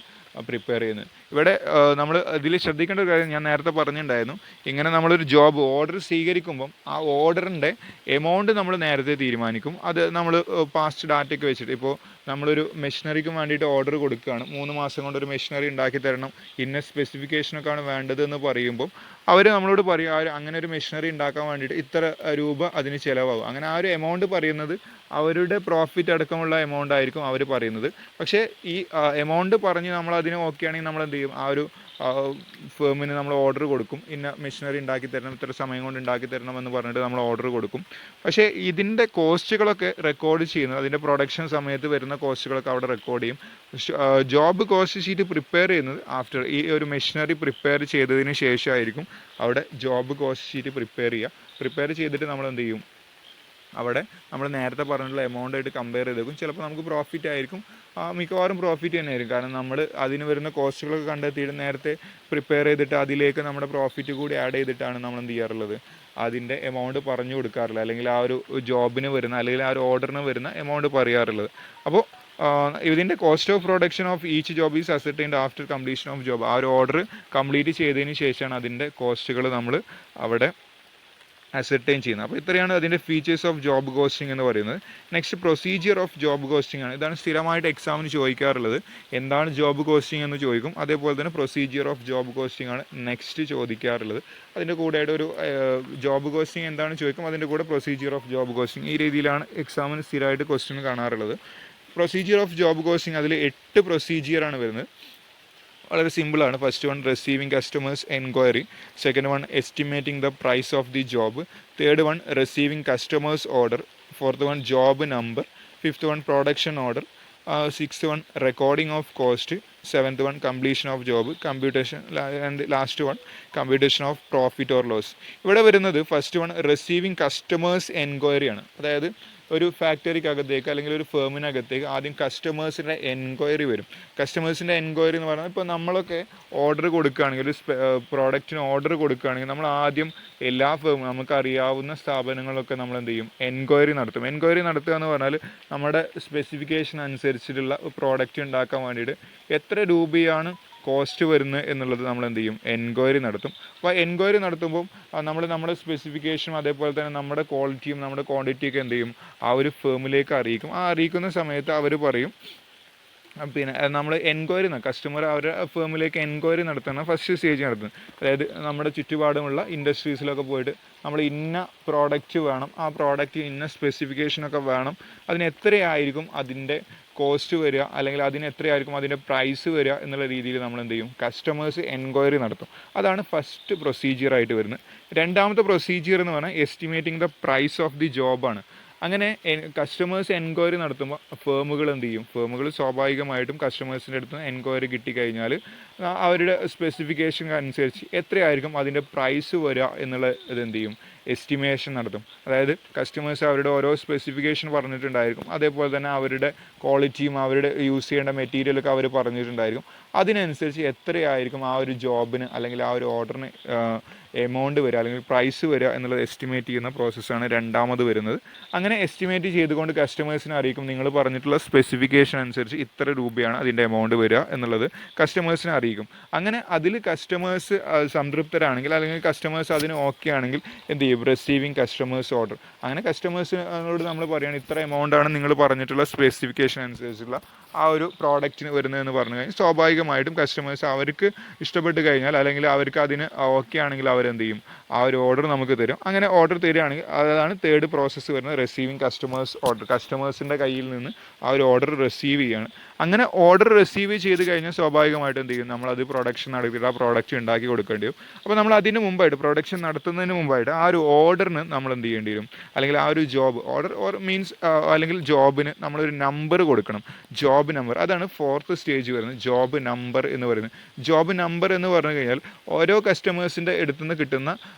പ്രിപ്പയർ ചെയ്യുന്നത്. ഇവിടെ നമ്മൾ ഇതിൽ ശ്രദ്ധിക്കേണ്ട ഒരു കാര്യം ഞാൻ നേരത്തെ പറഞ്ഞിട്ടുണ്ടായിരുന്നു. ഇങ്ങനെ നമ്മളൊരു ജോബ് ഓർഡർ സ്വീകരിക്കുമ്പം ആ ഓർഡറിൻ്റെ എമൗണ്ട് നമ്മൾ നേരത്തെ തീരുമാനിക്കും. അത് നമ്മൾ പാസ്റ്റ് ഡാറ്റയ്ക്ക് വെച്ചിട്ട്, ഇപ്പോൾ നമ്മളൊരു മെഷീനറിക്ക് വേണ്ടിയിട്ട് ഓർഡർ കൊടുക്കുകയാണ്, 3 മാസം കൊണ്ട് ഒരു മെഷീനറി ഉണ്ടാക്കി തരണം, ഇന്ന സ്പെസിഫിക്കേഷനൊക്കെയാണ് വേണ്ടത് എന്ന് പറയുമ്പം അവർ നമ്മളോട് പറയും അങ്ങനെ ഒരു മെഷീനറി ഉണ്ടാക്കാൻ വേണ്ടിയിട്ട് ഇത്ര രൂപ അതിന് ചിലവാകും. അങ്ങനെ ആ ഒരു എമൗണ്ട് പറയുന്നത് അവരുടെ പ്രോഫിറ്റ് അടക്കമുള്ള എമൗണ്ട് ആയിരിക്കും അവർ പറയുന്നത്. പക്ഷേ ഈ എമൗണ്ട് പറഞ്ഞ് നമ്മൾ അതിന് ഓക്കെ ആണെങ്കിൽ നമ്മൾ എന്ത് ചെയ്യും, ആ ഒരു ഫേമിന് നമ്മൾ ഓർഡർ കൊടുക്കും, ഇന്ന മെഷീനറി ഉണ്ടാക്കി തരണം, ഇത്ര സമയം കൊണ്ട് ഉണ്ടാക്കി തരണം എന്ന് പറഞ്ഞിട്ട് നമ്മൾ ഓർഡർ കൊടുക്കും. പക്ഷേ ഇതിൻ്റെ കോസ്റ്റുകളൊക്കെ റെക്കോർഡ് ചെയ്യുന്നത്, അതിൻ്റെ പ്രൊഡക്ഷൻ സമയത്ത് വരുന്ന കോസ്റ്റുകളൊക്കെ അവിടെ റെക്കോർഡ് ചെയ്യും. ജോബ് കോസ്റ്റ് ഷീറ്റ് പ്രിപ്പയർ ചെയ്യുന്നത് ആഫ്റ്റർ ഈ ഒരു മെഷീനറി പ്രിപ്പയർ ചെയ്തതിന് ശേഷമായിരിക്കും അവിടെ ജോബ് കോസ്റ്റ് ഷീറ്റ് പ്രിപ്പയർ ചെയ്തിട്ട് നമ്മൾ എന്ത് ചെയ്യും, അവിടെ നമ്മൾ നേരത്തെ പറഞ്ഞിട്ടുള്ള എമൗണ്ടായിട്ട് കമ്പയർ ചെയ്തേക്കും. ചിലപ്പോൾ നമുക്ക് പ്രോഫിറ്റ് ആയിരിക്കും, മിക്കവാറും പ്രോഫിറ്റ് തന്നെ ആയിരിക്കും. കാരണം നമ്മൾ അതിന് വരുന്ന കോസ്റ്റുകളൊക്കെ കണ്ടെത്തിയിട്ട് നേരത്തെ പ്രിപ്പയർ ചെയ്തിട്ട് അതിലേക്ക് നമ്മുടെ പ്രോഫിറ്റ് കൂടി ആഡ് ചെയ്തിട്ടാണ് നമ്മൾ എന്ത് ചെയ്യാറുള്ളത്, അതിൻ്റെ എമൗണ്ട് പറഞ്ഞു കൊടുക്കാറുള്ളത്, അല്ലെങ്കിൽ ആ ഒരു ജോബിന് വരുന്ന അല്ലെങ്കിൽ ആ ഒരു ഓർഡറിന് വരുന്ന എമൗണ്ട് പറയാറുള്ളത്. അപ്പോൾ ഇതിൻ്റെ cost of production of each job is ascertained after completion of job. ആ ഒരു ഓർഡർ കംപ്ലീറ്റ് ചെയ്തതിന് ശേഷമാണ് അതിൻ്റെ കോസ്റ്റുകൾ നമ്മൾ അവിടെ അസർട്ടൈൻ ചെയ്യുന്നത്. അപ്പോൾ ഇത്രയാണ് അതിൻ്റെ ഫീച്ചേഴ്സ് ഓഫ് ജോബ് കോസ്റ്റിംഗ് എന്ന് പറയുന്നത്. Next procedure of job costing ആണ്. ഇതാണ് സ്ഥിരമായിട്ട് എക്സാമിന് ചോദിക്കാറുള്ളത്. എന്താണ് ജോബ് കോസ്റ്റിംഗ് എന്ന് ചോദിക്കും. അതേപോലെ തന്നെ പ്രൊസീജിയർ ഓഫ് ജോബ് കോസ്റ്റിംഗ് ആണ് നെക്സ്റ്റ് ചോദിക്കാറുള്ളത്. അതിൻ്റെ കൂടെയായിട്ട് ഒരു ജോബ് കോസ്റ്റിംഗ് എന്താണെന്ന് ചോദിക്കും, അതിൻ്റെ കൂടെ പ്രൊസീജിയർ ഓഫ് ജോബ് കോസ്റ്റിംഗ്. ഈ രീതിയിലാണ് എക്സാമിന് സ്ഥിരമായിട്ട് ക്വസ്റ്റ്യൻ കാണാറുള്ളത്. പ്രൊസീജിയർ ഓഫ് ജോബ് കോസ്റ്റിംഗ് അതിൽ 8 പ്രൊസീജിയറാണ് വരുന്നത്. വളരെ സിമ്പിളാണ്. First one receiving customers enquiry, second one estimating the price of the job, third one receiving customers order, fourth one job number, fifth one production order, sixth one recording of cost, seventh one completion of job, computation and last one computation of profit or loss. ഇവിടെ വരുന്നത് first one receiving customers എൻക്വയറിയാണ്. അതായത് ഒരു ഫാക്ടറിക്കകത്തേക്ക് അല്ലെങ്കിൽ ഒരു ഫേമിനകത്തേക്ക് ആദ്യം കസ്റ്റമേഴ്സിൻ്റെ enquiry വരും. കസ്റ്റമേഴ്സിൻ്റെ enquiry എന്ന് പറഞ്ഞാൽ ഇപ്പോൾ നമ്മളൊക്കെ ഓർഡർ കൊടുക്കുകയാണെങ്കിൽ ഒരു പ്രോഡക്റ്റിന് ഓർഡർ കൊടുക്കുകയാണെങ്കിൽ നമ്മൾ ആദ്യം എല്ലാ നമുക്കറിയാവുന്ന സ്ഥാപനങ്ങളൊക്കെ നമ്മൾ എന്ത് ചെയ്യും, എൻക്വയറി നടത്തും. എൻക്വയറി നടത്തുക എന്ന് പറഞ്ഞാൽ നമ്മുടെ സ്പെസിഫിക്കേഷൻ അനുസരിച്ചിട്ടുള്ള പ്രോഡക്റ്റ് ഉണ്ടാക്കാൻ വേണ്ടിയിട്ട് എത്ര രൂപയാണ് കോസ്റ്റ് വരുന്നത് എന്നുള്ളത് നമ്മൾ എന്ത് ചെയ്യും, എൻക്വയറി നടത്തും. അപ്പോൾ എൻക്വയറി നടത്തുമ്പം നമ്മുടെ സ്പെസിഫിക്കേഷനും അതേപോലെ തന്നെ നമ്മുടെ ക്വാളിറ്റിയും നമ്മുടെ ക്വാണ്ടിറ്റിയൊക്കെ എന്ത് ചെയ്യും, ആ ഒരു ഫേമിലേക്ക് അറിയിക്കും. ആ അറിയിക്കുന്ന സമയത്ത് അവർ പറയും, പിന്നെ നമ്മൾ എൻക്വയറി കസ്റ്റമർ അവരുടെ ഫേമിലേക്ക് എൻക്വയറി നടത്തുന്ന ഫസ്റ്റ് സ്റ്റേജ് നടത്തുന്നത്. അതായത് നമ്മുടെ ചുറ്റുപാടുമുള്ള ഇൻഡസ്ട്രീസിലൊക്കെ പോയിട്ട് നമ്മൾ ഇന്ന പ്രോഡക്റ്റ് വേണം, ആ പ്രോഡക്റ്റ് ഇന്ന സ്പെസിഫിക്കേഷനൊക്കെ വേണം, അതിന് എത്രയായിരിക്കും അതിൻ്റെ കോസ്റ്റ് വരിക, അല്ലെങ്കിൽ അതിന് എത്രയായിരിക്കും അതിൻ്റെ പ്രൈസ് വരിക എന്നുള്ള രീതിയിൽ നമ്മൾ എന്ത് ചെയ്യും, കസ്റ്റമേഴ്സ് എൻക്വയറി നടത്തും. അതാണ് ഫസ്റ്റ് പ്രൊസീജിയറായിട്ട് വരുന്നത്. രണ്ടാമത്തെ പ്രൊസീജിയർ എന്ന് പറഞ്ഞാൽ estimating the price of the ജോബാണ്. അങ്ങനെ കസ്റ്റമേഴ്സ് എൻക്വയറി നടത്തുമ്പോൾ ഫേമുകൾ എന്ത് ചെയ്യും, ഫേമുകൾ സ്വാഭാവികമായിട്ടും കസ്റ്റമേഴ്സിൻ്റെ അടുത്ത് എൻക്വയറി കിട്ടിക്കഴിഞ്ഞാൽ അവരുടെ സ്പെസിഫിക്കേഷൻ അനുസരിച്ച് എത്രയായിരിക്കും അതിൻ്റെ പ്രൈസ് വരിക എന്നുള്ള ഇതെന്ത് ചെയ്യും, എസ്റ്റിമേഷൻ നടത്തും. അതായത് കസ്റ്റമേഴ്സ് അവരുടെ ഓരോ സ്പെസിഫിക്കേഷൻ പറഞ്ഞിട്ടുണ്ടായിരിക്കും, അതേപോലെ തന്നെ അവരുടെ ക്വാളിറ്റിയും അവരുടെ യൂസ് ചെയ്യേണ്ട മെറ്റീരിയലൊക്കെ അവർ പറഞ്ഞിട്ടുണ്ടായിരിക്കും. അതിനനുസരിച്ച് എത്രയായിരിക്കും ആ ഒരു ജോബിന് അല്ലെങ്കിൽ ആ ഒരു ഓർഡറിന് എമൗണ്ട് വരിക അല്ലെങ്കിൽ പ്രൈസ് വരിക എന്നുള്ളത് എസ്റ്റിമേറ്റ് ചെയ്യുന്ന പ്രോസസ്സാണ് രണ്ടാമത് വരുന്നത്. അങ്ങനെ എസ്റ്റിമേറ്റ് ചെയ്തുകൊണ്ട് കസ്റ്റമേഴ്സിനെ അറിയിക്കും, നിങ്ങൾ പറഞ്ഞിട്ടുള്ള സ്പെസിഫിക്കേഷൻ അനുസരിച്ച് ഇത്ര രൂപയാണ് അതിൻ്റെ എമൗണ്ട് വരിക എന്നുള്ളത് കസ്റ്റമേഴ്സിനെ അറിയിക്കും. അങ്ങനെ അതിൽ കസ്റ്റമേഴ്സ് സംതൃപ്തരാണെങ്കിൽ അല്ലെങ്കിൽ കസ്റ്റമേഴ്സ് അതിന് ഓക്കെ ആണെങ്കിൽ എന്ത് ചെയ്യും, റിസീവിങ് കസ്റ്റമേഴ്സ് ഓർഡർ. അങ്ങനെ കസ്റ്റമേഴ്സിനോട് നമ്മൾ പറയുകയാണ് ഇത്ര എമൗണ്ടാണ് നിങ്ങൾ പറഞ്ഞിട്ടുള്ള സ്പെസിഫിക്കേഷൻ അനുസരിച്ചുള്ള ആ ഒരു പ്രോഡക്റ്റിന് വരുന്നതെന്ന് പറഞ്ഞു കഴിഞ്ഞാൽ സ്വാഭാവികമായിട്ടും കസ്റ്റമേഴ്സ് അവർക്ക് ഇഷ്ടപ്പെട്ട് കഴിഞ്ഞാൽ അല്ലെങ്കിൽ അവർക്ക് അതിന് ഓക്കെ ആണെങ്കിൽ അവരെന്ത് ചെയ്യും, ആ ഒരു ഓർഡർ നമുക്ക് തരും. അങ്ങനെ ഓർഡർ തരികയാണെങ്കിൽ അതാണ് തേർഡ് പ്രോസസ്സ് വരുന്നത്, റിസീവിങ് കസ്റ്റമേഴ്സ് ഓർഡർ. കസ്റ്റമേഴ്സിൻ്റെ കയ്യിൽ നിന്ന് ആ ഒരു ഓർഡർ റിസീവ് ചെയ്യുകയാണ്. അങ്ങനെ ഓർഡർ റിസീവ് ചെയ്ത് കഴിഞ്ഞാൽ സ്വാഭാവികമായിട്ട് എന്ത് ചെയ്യും, നമ്മളത് പ്രൊഡക്ഷൻ നടത്തിയിട്ട് ആ പ്രോഡക്റ്റ് ഉണ്ടാക്കി കൊടുക്കേണ്ടി വരും. അപ്പോൾ നമ്മൾ അതിന് മുമ്പായിട്ട് പ്രൊഡക്ഷൻ നടത്തുന്നതിന് മുമ്പായിട്ട് ആ ഒരു ഓർഡറിന് നമ്മൾ എന്ത് ചെയ്യേണ്ടി വരും, അല്ലെങ്കിൽ ആ ഒരു ജോബ് ഓർഡർ മീൻസ് അല്ലെങ്കിൽ ജോബിന് നമ്മളൊരു നമ്പർ കൊടുക്കണം, ജോബ് നമ്പർ. അതാണ് ഫോർത്ത് സ്റ്റേജ് വരുന്നത്, ജോബ് നമ്പർ എന്ന് പറയുന്നത്. ജോബ് നമ്പർ എന്ന് പറഞ്ഞു കഴിഞ്ഞാൽ ഓരോ കസ്റ്റമേഴ്സിൻ്റെ അടുത്ത് നിന്ന് കിട്ടുന്ന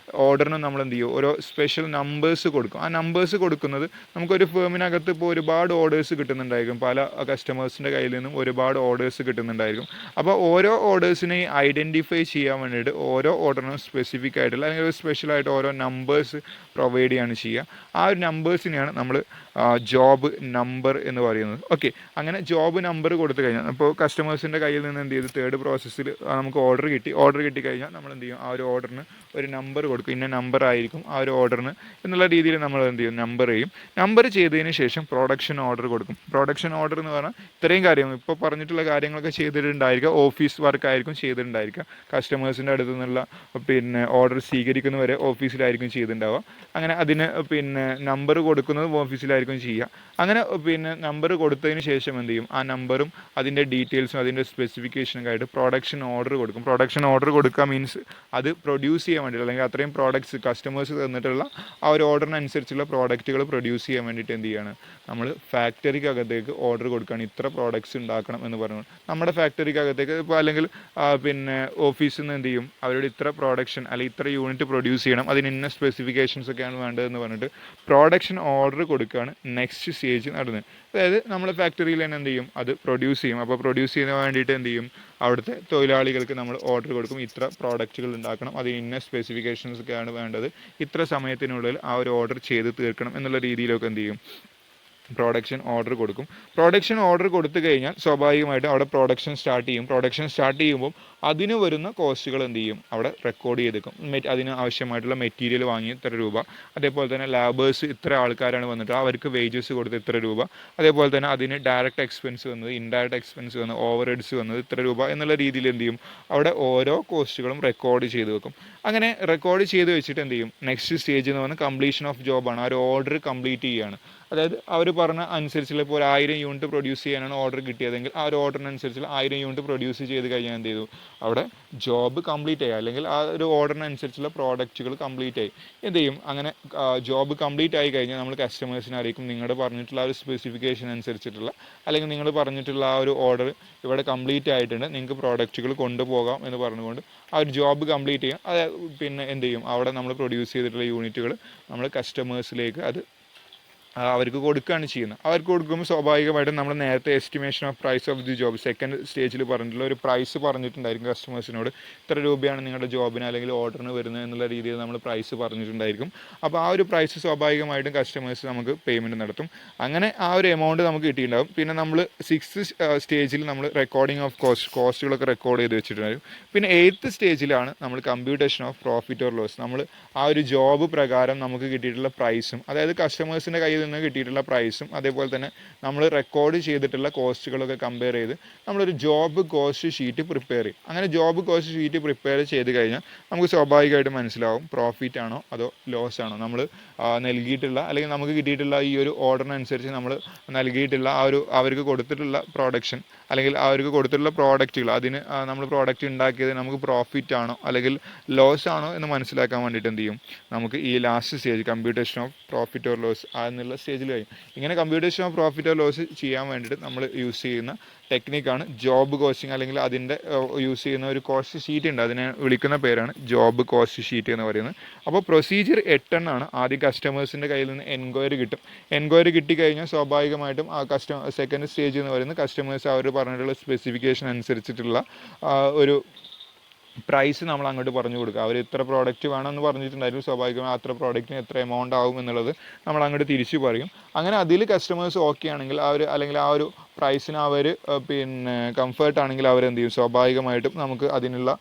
ഓർഡറിന് നമ്മൾ എന്ത് ചെയ്യും, ഓരോ സ്പെഷ്യൽ നമ്പേഴ്സ് കൊടുക്കും. ആ നമ്പേഴ്സ് കൊടുക്കുന്നത് നമുക്കൊരു ഫേമിനകത്ത് ഇപ്പോൾ ഒരുപാട് ഓർഡേഴ്സ് കിട്ടുന്നുണ്ടായിരിക്കും, പല കസ്റ്റമേഴ്സിൻ്റെ കയ്യിൽ നിന്നും ഒരുപാട് ഓർഡേഴ്സ് കിട്ടുന്നുണ്ടായിരിക്കും. അപ്പോൾ ഓരോ ഓർഡേഴ്സിനെ ഐഡൻറ്റിഫൈ ചെയ്യാൻ വേണ്ടിയിട്ട് ഓരോ ഓർഡറിനും സ്പെസിഫിക് ആയിട്ടുള്ള അല്ലെങ്കിൽ ഒരു സ്പെഷ്യലായിട്ട് ഓരോ നമ്പേഴ്സ് പ്രൊവൈഡ് ചെയ്യുകയാണ് ചെയ്യുക. ആ ഒരു നമ്പേഴ്സിനെയാണ് നമ്മൾ ജോബ് നമ്പർ എന്ന് പറയുന്നത്. ഓക്കെ, അങ്ങനെ ജോബ് നമ്പർ കൊടുത്തു കഴിഞ്ഞാൽ ഇപ്പോൾ കസ്റ്റമേഴ്സിൻ്റെ കയ്യിൽ നിന്ന് എന്ത് ചെയ്ത് തേർഡ് പ്രോസസ്സിൽ നമുക്ക് ഓർഡർ കിട്ടിക്കഴിഞ്ഞാൽ നമ്മൾ എന്ത് ചെയ്യും, ആ ഒരു ഓർഡറിന് ഒരു നമ്പർ കൊടുക്കും, ഇന്ന നമ്പർ ആയിരിക്കും ആ ഒരു ഓർഡറിന് എന്നുള്ള രീതിയിൽ നമ്മൾ എന്ത് ചെയ്യും, നമ്പർ ചെയ്യും. നമ്പർ ചെയ്തതിന് ശേഷം പ്രൊഡക്ഷൻ ഓർഡർ കൊടുക്കും. പ്രൊഡക്ഷൻ ഓർഡർ എന്ന് പറഞ്ഞാൽ ഇത്രയും കാര്യങ്ങൾ ഇപ്പോൾ പറഞ്ഞിട്ടുള്ള കാര്യങ്ങളൊക്കെ ചെയ്തിട്ടുണ്ടായിരിക്കുക, ഓഫീസ് വർക്ക് ആയിരിക്കും ചെയ്തിട്ടുണ്ടായിരിക്കുക, കസ്റ്റമേഴ്സിൻ്റെ അടുത്തു നിന്നുള്ള പിന്നെ ഓർഡർ സ്വീകരിക്കുന്നവരെ ഓഫീസിലായിരിക്കും ചെയ്തിട്ടുണ്ടാവുക. അങ്ങനെ അതിന് പിന്നെ നമ്പർ കൊടുക്കുന്നതും ഓഫീസിലായിരിക്കും ചെയ്യുക. അങ്ങനെ പിന്നെ നമ്പർ കൊടുത്തതിന് ശേഷം എന്ത് ചെയ്യും, ആ നമ്പറും അതിൻ്റെ ഡീറ്റെയിൽസും അതിൻ്റെ സ്പെസിഫിക്കേഷനൊക്കെ ആയിട്ട് പ്രൊഡക്ഷൻ ഓർഡർ കൊടുക്കും. പ്രൊഡക്ഷൻ ഓർഡർ കൊടുക്കുക മീൻസ് അത് പ്രൊഡ്യൂസ് ചെയ്യാൻ വേണ്ടിയിട്ട് അല്ലെങ്കിൽ അത്രയും പ്രോഡക്റ്റ്സ് കസ്റ്റമേഴ്സ് തന്നിട്ടുള്ള ആ ഒരു ഓർഡറിനനുസരിച്ചുള്ള പ്രോഡക്റ്റുകൾ പ്രൊഡ്യൂസ് ചെയ്യാൻ വേണ്ടിയിട്ട് എന്ത് ചെയ്യാണ്, നമ്മൾ ഫാക്ടറിക്കകത്തേക്ക് ഓർഡർ കൊടുക്കുകയാണ്, ഇത്ര പ്രോഡക്റ്റ്സ് ഉണ്ടാക്കണം എന്ന് പറഞ്ഞു. നമ്മുടെ ഫാക്ടറിക്കകത്തേക്ക് ഇപ്പോൾ അല്ലെങ്കിൽ പിന്നെ ഓഫീസിൽ നിന്ന് എന്ത് ചെയ്യും, അവരോട് ഇത്ര പ്രൊഡക്ഷൻ അല്ലെങ്കിൽ ഇത്ര യൂണിറ്റ് പ്രൊഡ്യൂസ് ചെയ്യണം, അതിന് ഇന്ന സ്പെസിഫിക്കേഷൻസ് ഒക്കെയാണ് വേണ്ടതെന്ന് പറഞ്ഞിട്ട് പ്രൊഡക്ഷൻ ഓർഡർ കൊടുക്കുകയാണ് നെക്സ്റ്റ് സ്റ്റേജ് നടന്നത്. അതായത് നമ്മൾ ഫാക്ടറിയിൽ തന്നെ എന്ത് ചെയ്യും, അത് പ്രൊഡ്യൂസ് ചെയ്യും. അപ്പോൾ പ്രൊഡ്യൂസ് ചെയ്യാൻ വേണ്ടിയിട്ട് എന്ത് ചെയ്യും, അവിടുത്തെ തൊഴിലാളികൾക്ക് നമ്മൾ ഓർഡർ കൊടുക്കും, ഇത്ര പ്രോഡക്റ്റുകൾ ഉണ്ടാക്കണം, അതിന് ഇന്ന സ്പെസിഫിക്കേഷൻസ് ഒക്കെയാണ് വേണ്ടത്, ഇത്ര സമയത്തിനുള്ളിൽ ആ ഒരു ഓർഡർ ചെയ്ത് തീർക്കണം എന്നുള്ള രീതിയിലൊക്കെ എന്ത് ചെയ്യും, പ്രൊഡക്ഷൻ ഓർഡർ കൊടുക്കും. പ്രൊഡക്ഷൻ ഓർഡർ കൊടുത്തു കഴിഞ്ഞാൽ സ്വാഭാവികമായിട്ടും അവിടെ പ്രൊഡക്ഷൻ സ്റ്റാർട്ട് ചെയ്യും. പ്രൊഡക്ഷൻ സ്റ്റാർട്ട് ചെയ്യുമ്പോൾ അതിന് വരുന്ന കോസ്റ്റുകൾ എന്ത് ചെയ്യും, അവിടെ റെക്കോർഡ് ചെയ്തേക്കും. അതിന് ആവശ്യമായിട്ടുള്ള മെറ്റീരിയൽ വാങ്ങി ഇത്ര രൂപ, അതേപോലെ തന്നെ ലാബേഴ്സ് ഇത്ര ആൾക്കാരാണ് വന്നിട്ട് അവർക്ക് വേജസ് കൊടുത്ത് ഇത്ര രൂപ, അതേപോലെ തന്നെ അതിന് ഡയറക്റ്റ് എക്സ്പെൻസ് വന്നത്, ഇൻഡയറക്റ്റ് എക്സ്പെൻസ് വന്നത്, ഓവർ ഹെഡ്സ് വന്നത് ഇത്ര രൂപ എന്നുള്ള രീതിയിൽ എന്ത് ചെയ്യും, അവിടെ ഓരോ കോസ്റ്റുകളും റെക്കോർഡ് ചെയ്ത് വെക്കും. അങ്ങനെ റെക്കോർഡ് ചെയ്ത് വെച്ചിട്ട് എന്ത് ചെയ്യും, നെക്സ്റ്റ് സ്റ്റേജ് എന്ന് പറഞ്ഞാൽ കംപ്ലീഷൻ ഓഫ് ജോബാണ്. ആ ഒരു ഓർഡർ കംപ്ലീറ്റ് ചെയ്യുകയാണ്. അതായത് അവർ പറഞ്ഞ അനുസരിച്ചുള്ള ഇപ്പോൾ ഒരു 1000 യൂണിറ്റ് പ്രൊഡ്യൂസ് ചെയ്യാനാണ് ഓർഡർ കിട്ടിയതെങ്കിൽ ആ ഒരു ഓർഡറിനനുസരിച്ചുള്ള 1000 യൂണിറ്റ് പ്രൊഡ്യൂസ് ചെയ്ത് കഴിഞ്ഞാൽ എന്ത് ചെയ്തു, അവിടെ ജോബ് കംപ്ലീറ്റ് ആയി, അല്ലെങ്കിൽ ആ ഒരു ഓർഡറിനനുസരിച്ചുള്ള പ്രോഡക്റ്റുകൾ കംപ്ലീറ്റ് ആയി. എന്ത് ചെയ്യും, അങ്ങനെ ജോബ് കംപ്ലീറ്റ് ആയി കഴിഞ്ഞാൽ നമ്മൾ കസ്റ്റമേഴ്സിനെ അറിയിക്കും നിങ്ങൾ പറഞ്ഞിട്ടുള്ള ആ ഒരു സ്പെസിഫിക്കേഷൻ അനുസരിച്ചിട്ടുള്ള, അല്ലെങ്കിൽ നിങ്ങൾ പറഞ്ഞിട്ടുള്ള ആ ഒരു ഓർഡർ ഇവിടെ കംപ്ലീറ്റ് ആയിട്ടുണ്ട്, നിങ്ങൾക്ക് പ്രോഡക്റ്റുകൾ കൊണ്ടുപോകാം എന്ന് പറഞ്ഞുകൊണ്ട് ആ ഒരു ജോബ് കംപ്ലീറ്റ് ചെയ്യും. അത് പിന്നെ എന്ത് ചെയ്യും, അവിടെ നമ്മൾ പ്രൊഡ്യൂസ് ചെയ്തിട്ടുള്ള യൂണിറ്റുകൾ നമ്മൾ കസ്റ്റമേഴ്സിലേക്ക് അത് അവർക്ക് കൊടുക്കുകയാണ് ചെയ്യുന്നത്. അവർക്ക് കൊടുക്കുമ്പോൾ സ്വാഭാവികമായിട്ടും നമ്മൾ നേരത്തെ estimation of price of the job second സ്റ്റേജിൽ പറഞ്ഞിട്ടുള്ള ഒരു പ്രൈസ് പറഞ്ഞിട്ടുണ്ടായിരിക്കും കസ്റ്റമേഴ്സിനോട്. ഇത്ര രൂപയാണ് നിങ്ങളുടെ ജോബിന് അല്ലെങ്കിൽ ഓർഡറിന് വരുന്നത് എന്നുള്ള രീതിയിൽ നമ്മൾ പ്രൈസ് പറഞ്ഞിട്ടുണ്ടായിരിക്കും. അപ്പോൾ ആ ഒരു പ്രൈസ് സ്വാഭാവികമായിട്ടും കസ്റ്റമേഴ്സ് നമുക്ക് പേയ്മെൻറ്റ് നടത്തും. അങ്ങനെ ആ ഒരു എമൗണ്ട് നമുക്ക് കിട്ടിയിട്ടുണ്ടാകും. പിന്നെ നമ്മൾ 6th സ്റ്റേജിൽ നമ്മൾ റെക്കോർഡിംഗ് ഓഫ് കോസ്റ്റുകളൊക്കെ റെക്കോർഡ് ചെയ്ത് വെച്ചിട്ടുണ്ടായിരിക്കും. പിന്നെ 8th സ്റ്റേജിലാണ് നമ്മൾ computation of profit or loss. നമ്മൾ ആ ഒരു ജോബ് പ്രകാരം നമുക്ക് കിട്ടിയിട്ടുള്ള പ്രൈസും, അതായത് കസ്റ്റമേഴ്സിൻ്റെ കയ്യിൽ നിന്ന് കിട്ടിയിട്ടുള്ള പ്രൈസും അതേപോലെ തന്നെ നമ്മൾ റെക്കോർഡ് ചെയ്തിട്ടുള്ള കോസ്റ്റുകളൊക്കെ കമ്പയർ ചെയ്ത് നമ്മളൊരു ജോബ് കോസ്റ്റ് ഷീറ്റ് പ്രിപ്പയർ ചെയ്യും. അങ്ങനെ ജോബ് കോസ്റ്റ് ഷീറ്റ് പ്രിപ്പയർ ചെയ്ത് കഴിഞ്ഞാൽ നമുക്ക് സ്വാഭാവികമായിട്ട് മനസ്സിലാവും പ്രോഫിറ്റ് ആണോ അതോ ലോസ് ആണോ. നമ്മൾ നൽകിയിട്ടുള്ള അല്ലെങ്കിൽ നമുക്ക് കിട്ടിയിട്ടുള്ള ഈ ഒരു ഓർഡറിനനുസരിച്ച് നമ്മൾ നൽകിയിട്ടുള്ള ആ ഒരു അവർക്ക് കൊടുത്തിട്ടുള്ള പ്രൊഡക്ഷൻ അല്ലെങ്കിൽ അവർക്ക് കൊടുത്തിട്ടുള്ള പ്രോഡക്റ്റുകൾ, അതിന് നമ്മൾ പ്രോഡക്റ്റ് ഉണ്ടാക്കിയത് നമുക്ക് പ്രോഫിറ്റ് ആണോ അല്ലെങ്കിൽ ലോസ് ആണോ എന്ന് മനസ്സിലാക്കാൻ വേണ്ടിയിട്ട് എന്ത് ചെയ്യും, നമുക്ക് ഈ last stage computation of profit or loss എന്നുള്ള സ്റ്റേജിൽ കഴിയും. ഇങ്ങനെ computation of profit or loss ചെയ്യാൻ വേണ്ടിയിട്ട് നമ്മൾ യൂസ് ചെയ്യുന്ന ടെക്നിക്കാണ് ജോബ് കോസ്റ്റിംഗ്, അല്ലെങ്കിൽ അതിൻ്റെ യൂസ് ചെയ്യുന്ന ഒരു കോസ്റ്റ് ഷീറ്റ് ഉണ്ട്, അതിനെ വിളിക്കുന്ന പേരാണ് ജോബ് കോസ്റ്റ് ഷീറ്റ് എന്ന് പറയുന്നത്. അപ്പോൾ പ്രൊസീജിയർ 8 എണ്ണമാണ്. ആദ്യം കസ്റ്റമേഴ്സിൻ്റെ കയ്യിൽ നിന്ന് എൻക്വയറി കിട്ടും. എൻക്വയറി കിട്ടിക്കഴിഞ്ഞാൽ സ്വാഭാവികമായിട്ടും ആ സെക്കൻഡ് സ്റ്റേജ് എന്ന് പറയുന്നത് കസ്റ്റമേഴ്സ് അവർ പറഞ്ഞിട്ടുള്ള സ്പെസിഫിക്കേഷൻ അനുസരിച്ചിട്ടുള്ള ഒരു പ്രൈസ് നമ്മൾ അങ്ങോട്ട് പറഞ്ഞു കൊടുക്കുക. അവർ ഇത്ര പ്രോഡക്റ്റ് വേണമെന്ന് പറഞ്ഞിട്ടുണ്ടായിരുന്നു, സ്വാഭാവികമായി അത്ര പ്രോഡക്റ്റിന് എത്ര എമൗണ്ട് ആവും എന്നുള്ളത് നമ്മൾ അങ്ങോട്ട് തിരിച്ചു പറയും. അങ്ങനെ അതിൽ കസ്റ്റമേഴ്സ് ഓക്കെ ആണെങ്കിൽ അല്ലെങ്കിൽ ആ ഒരു പ്രൈസിന് അവർ പിന്നെ കംഫർട്ട് ആണെങ്കിൽ അവരെന്ത് ചെയ്യും, സ്വാഭാവികമായിട്ടും നമുക്ക് അതിനുള്ള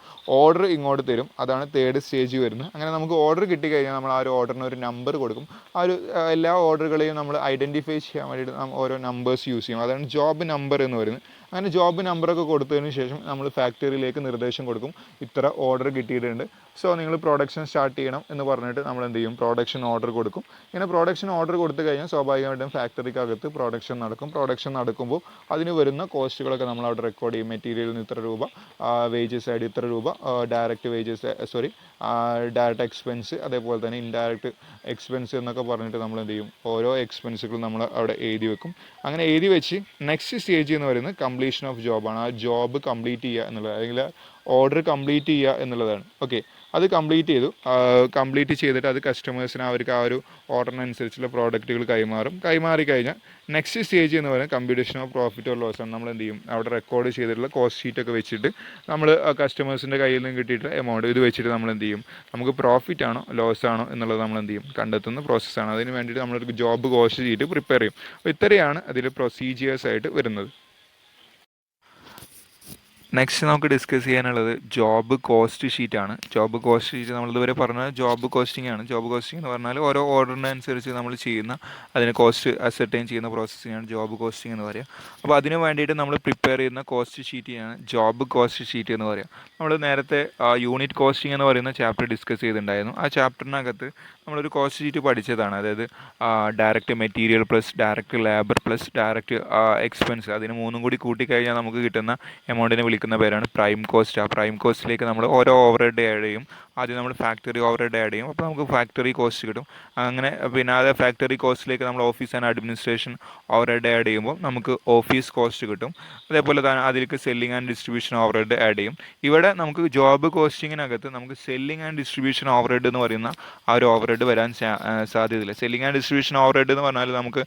ഓർഡർ ഇങ്ങോട്ട് തരും. അതാണ് 3rd സ്റ്റേജ് വരുന്നത്. അങ്ങനെ നമുക്ക് ഓർഡർ കിട്ടിക്കഴിഞ്ഞാൽ നമ്മൾ ആ ഒരു ഓർഡറിന് ഒരു നമ്പർ കൊടുക്കും. ആ ഒരു എല്ലാ ഓർഡറുകളെയും നമ്മൾ ഐഡൻറ്റിഫൈ ചെയ്യാൻ വേണ്ടിയിട്ട് ഓരോ നമ്പേഴ്സ് യൂസ് ചെയ്യും. അതാണ് ജോബ് നമ്പർ എന്ന് പറയുന്നത്. അങ്ങനെ ജോബ് നമ്പറൊക്കെ കൊടുത്തതിന് ശേഷം നമ്മൾ ഫാക്ടറിയിലേക്ക് നിർദ്ദേശം കൊടുക്കും, ഇത്ര ഓർഡർ കിട്ടിയിട്ടുണ്ട്, സോ നിങ്ങൾ പ്രൊഡക്ഷൻ സ്റ്റാർട്ട് ചെയ്യണം എന്ന് പറഞ്ഞിട്ട് നമ്മൾ എന്ത് ചെയ്യും, പ്രൊഡക്ഷൻ ഓർഡർ കൊടുക്കും. ഇങ്ങനെ പ്രൊഡക്ഷൻ ഓർഡർ കൊടുത്തു കഴിഞ്ഞാൽ സ്വാഭാവികമായിട്ടും ഫാക്ടറിക്കകത്ത് പ്രൊഡക്ഷൻ നടക്കും. പ്രൊഡക്ഷൻ നടക്കുമ്പോൾ അതിന് വരുന്ന കോസ്റ്റുകളൊക്കെ നമ്മൾ അവിടെ റെക്കോർഡ് ചെയ്യും. മെറ്റീരിയലിന് ഇത്ര രൂപ, വേജസ് ആയിട്ട് ഇത്ര രൂപ, ഡയറക്റ്റ് ഡയറക്റ്റ് എക്സ്പെൻസ്, അതേപോലെ തന്നെ ഇൻഡയറക്റ്റ് എക്സ്പെൻസ് എന്നൊക്കെ പറഞ്ഞിട്ട് നമ്മൾ എന്ത് ചെയ്യും, ഓരോ എക്സ്പെൻസുകളും നമ്മൾ അവിടെ എഴുതി വെക്കും. അങ്ങനെ എഴുതി വെച്ച് നെക്സ്റ്റ് സ്റ്റേജ് എന്ന് പറയുന്നത് കംപ്ലീഷൻ ഓഫ് ജോബാണ്. ആ ജോബ് കംപ്ലീറ്റ് ചെയ്യുക എന്നുള്ളത്, അല്ലെങ്കിൽ ഓർഡർ കംപ്ലീറ്റ് ചെയ്യുക എന്നുള്ളതാണ്. ഓക്കെ, അത് കംപ്ലീറ്റ് ചെയ്തിട്ട് അത് കസ്റ്റമേഴ്സിന് അവർക്ക് ആ ഒരു ഓർഡറിനനുസരിച്ചുള്ള പ്രോഡക്റ്റുകൾ കൈമാറി കഴിഞ്ഞാൽ നെക്സ്റ്റ് സ്റ്റേജ് എന്ന് പറയുന്നത് computation of profit or loss ആണ്. നമ്മൾ എന്ത് ചെയ്യും, അവിടെ റെക്കോർഡ് ചെയ്തിട്ടുള്ള കോസ്റ്റ് ഷീറ്റൊക്കെ വെച്ചിട്ട് നമ്മൾ കസ്റ്റമേഴ്സിൻ്റെ കയ്യിൽ നിന്ന് കിട്ടിയിട്ടുള്ള എമൗണ്ട് ഇത് വെച്ചിട്ട് നമ്മൾ എന്ത് ചെയ്യും, നമുക്ക് പ്രോഫിറ്റ് ആണോ ലോസ് ആണോ എന്നുള്ളത് നമ്മൾ എന്ത് ചെയ്യും, കണ്ടെത്തുന്ന പ്രോസസ്സാണ്. അതിന് വേണ്ടിയിട്ട് നമ്മളൊരു ജോബ് കോസ്റ്റ് ഷീറ്റ് പ്രിപ്പയർ ചെയ്യും. അപ്പോൾ ഇത്രയാണ് അതിൽ പ്രൊസീജിയേഴ്സ് ആയിട്ട് വരുന്നത്. നെക്സ്റ്റ് നമുക്ക് ഡിസ്കസ് ചെയ്യാനുള്ളത് ജോബ് കോസ്റ്റ് ഷീറ്റാണ്. ജോബ് കോസ്റ്റ് ഷീറ്റ് നമ്മളിതുവരെ പറഞ്ഞത് ജോബ് കോസ്റ്റിംഗ് ആണ്. ജോബ് കോസ്റ്റിംഗ് എന്ന് പറഞ്ഞാൽ ഓരോ ഓർഡറിനനുസരിച്ച് നമ്മൾ ചെയ്യുന്ന അതിന് കോസ്റ്റ് അസർട്ടൈൻ ചെയ്യുന്ന പ്രോസസ്സിങ്ങാണ് ജോബ് കോസ്റ്റിംഗ് എന്ന് പറയുക. അപ്പോൾ അതിന് വേണ്ടിയിട്ട് നമ്മൾ പ്രിപ്പയർ ചെയ്യുന്ന കോസ്റ്റ് ഷീറ്റിനാണ് ജോബ് കോസ്റ്റ് ഷീറ്റ് എന്ന് പറയുക. നമ്മൾ നേരത്തെ യൂണിറ്റ് കോസ്റ്റിംഗ് എന്ന് പറയുന്ന ചാപ്റ്റർ ഡിസ്കസ് ചെയ്തിട്ടുണ്ടായിരുന്നു. ആ ചാപ്റ്ററിനകത്ത് നമ്മളൊരു കോസ്റ്റ് ഷീറ്റ് പഠിച്ചതാണ്. അതായത് direct material plus direct labour plus direct expense, അതിന് മൂന്നും കൂടി കൂട്ടിക്കഴിഞ്ഞാൽ നമുക്ക് കിട്ടുന്ന എമൗണ്ടിനെ വിളിക്കുന്ന പേരാണ് പ്രൈം കോസ്റ്റ്. ആ പ്രൈം കോസ്റ്റിലേക്ക് നമ്മൾ ഓരോ ഓവർ ഹെഡ് ആഡ് ചെയ്യും. ആദ്യം നമ്മൾ ഫാക്ടറി ഓവർ ഹെഡ് ആഡ് ചെയ്യും, അപ്പോൾ നമുക്ക് ഫാക്ടറി കോസ്റ്റ് കിട്ടും. അങ്ങനെ പിന്നെ അത് ഫാക്ടറി കോസ്റ്റിലേക്ക് നമ്മൾ office and administration over head add ചെയ്യുമ്പോൾ നമുക്ക് ഓഫീസ് കോസ്റ്റ് കിട്ടും. അതേപോലെ തന്നെ അതിലേക്ക് selling and distribution over head add ചെയ്യും. ഇവിടെ നമുക്ക് ജോബ് കോസ്റ്റിങ്ങിനകത്ത് നമുക്ക് selling and distribution over head എന്ന് പറയുന്ന ആ ഒരു ഓവർ ഹെഡ് വരാൻ സാധ്യതയില്ല. Selling and distribution over head എന്ന് പറഞ്ഞാൽ നമുക്ക്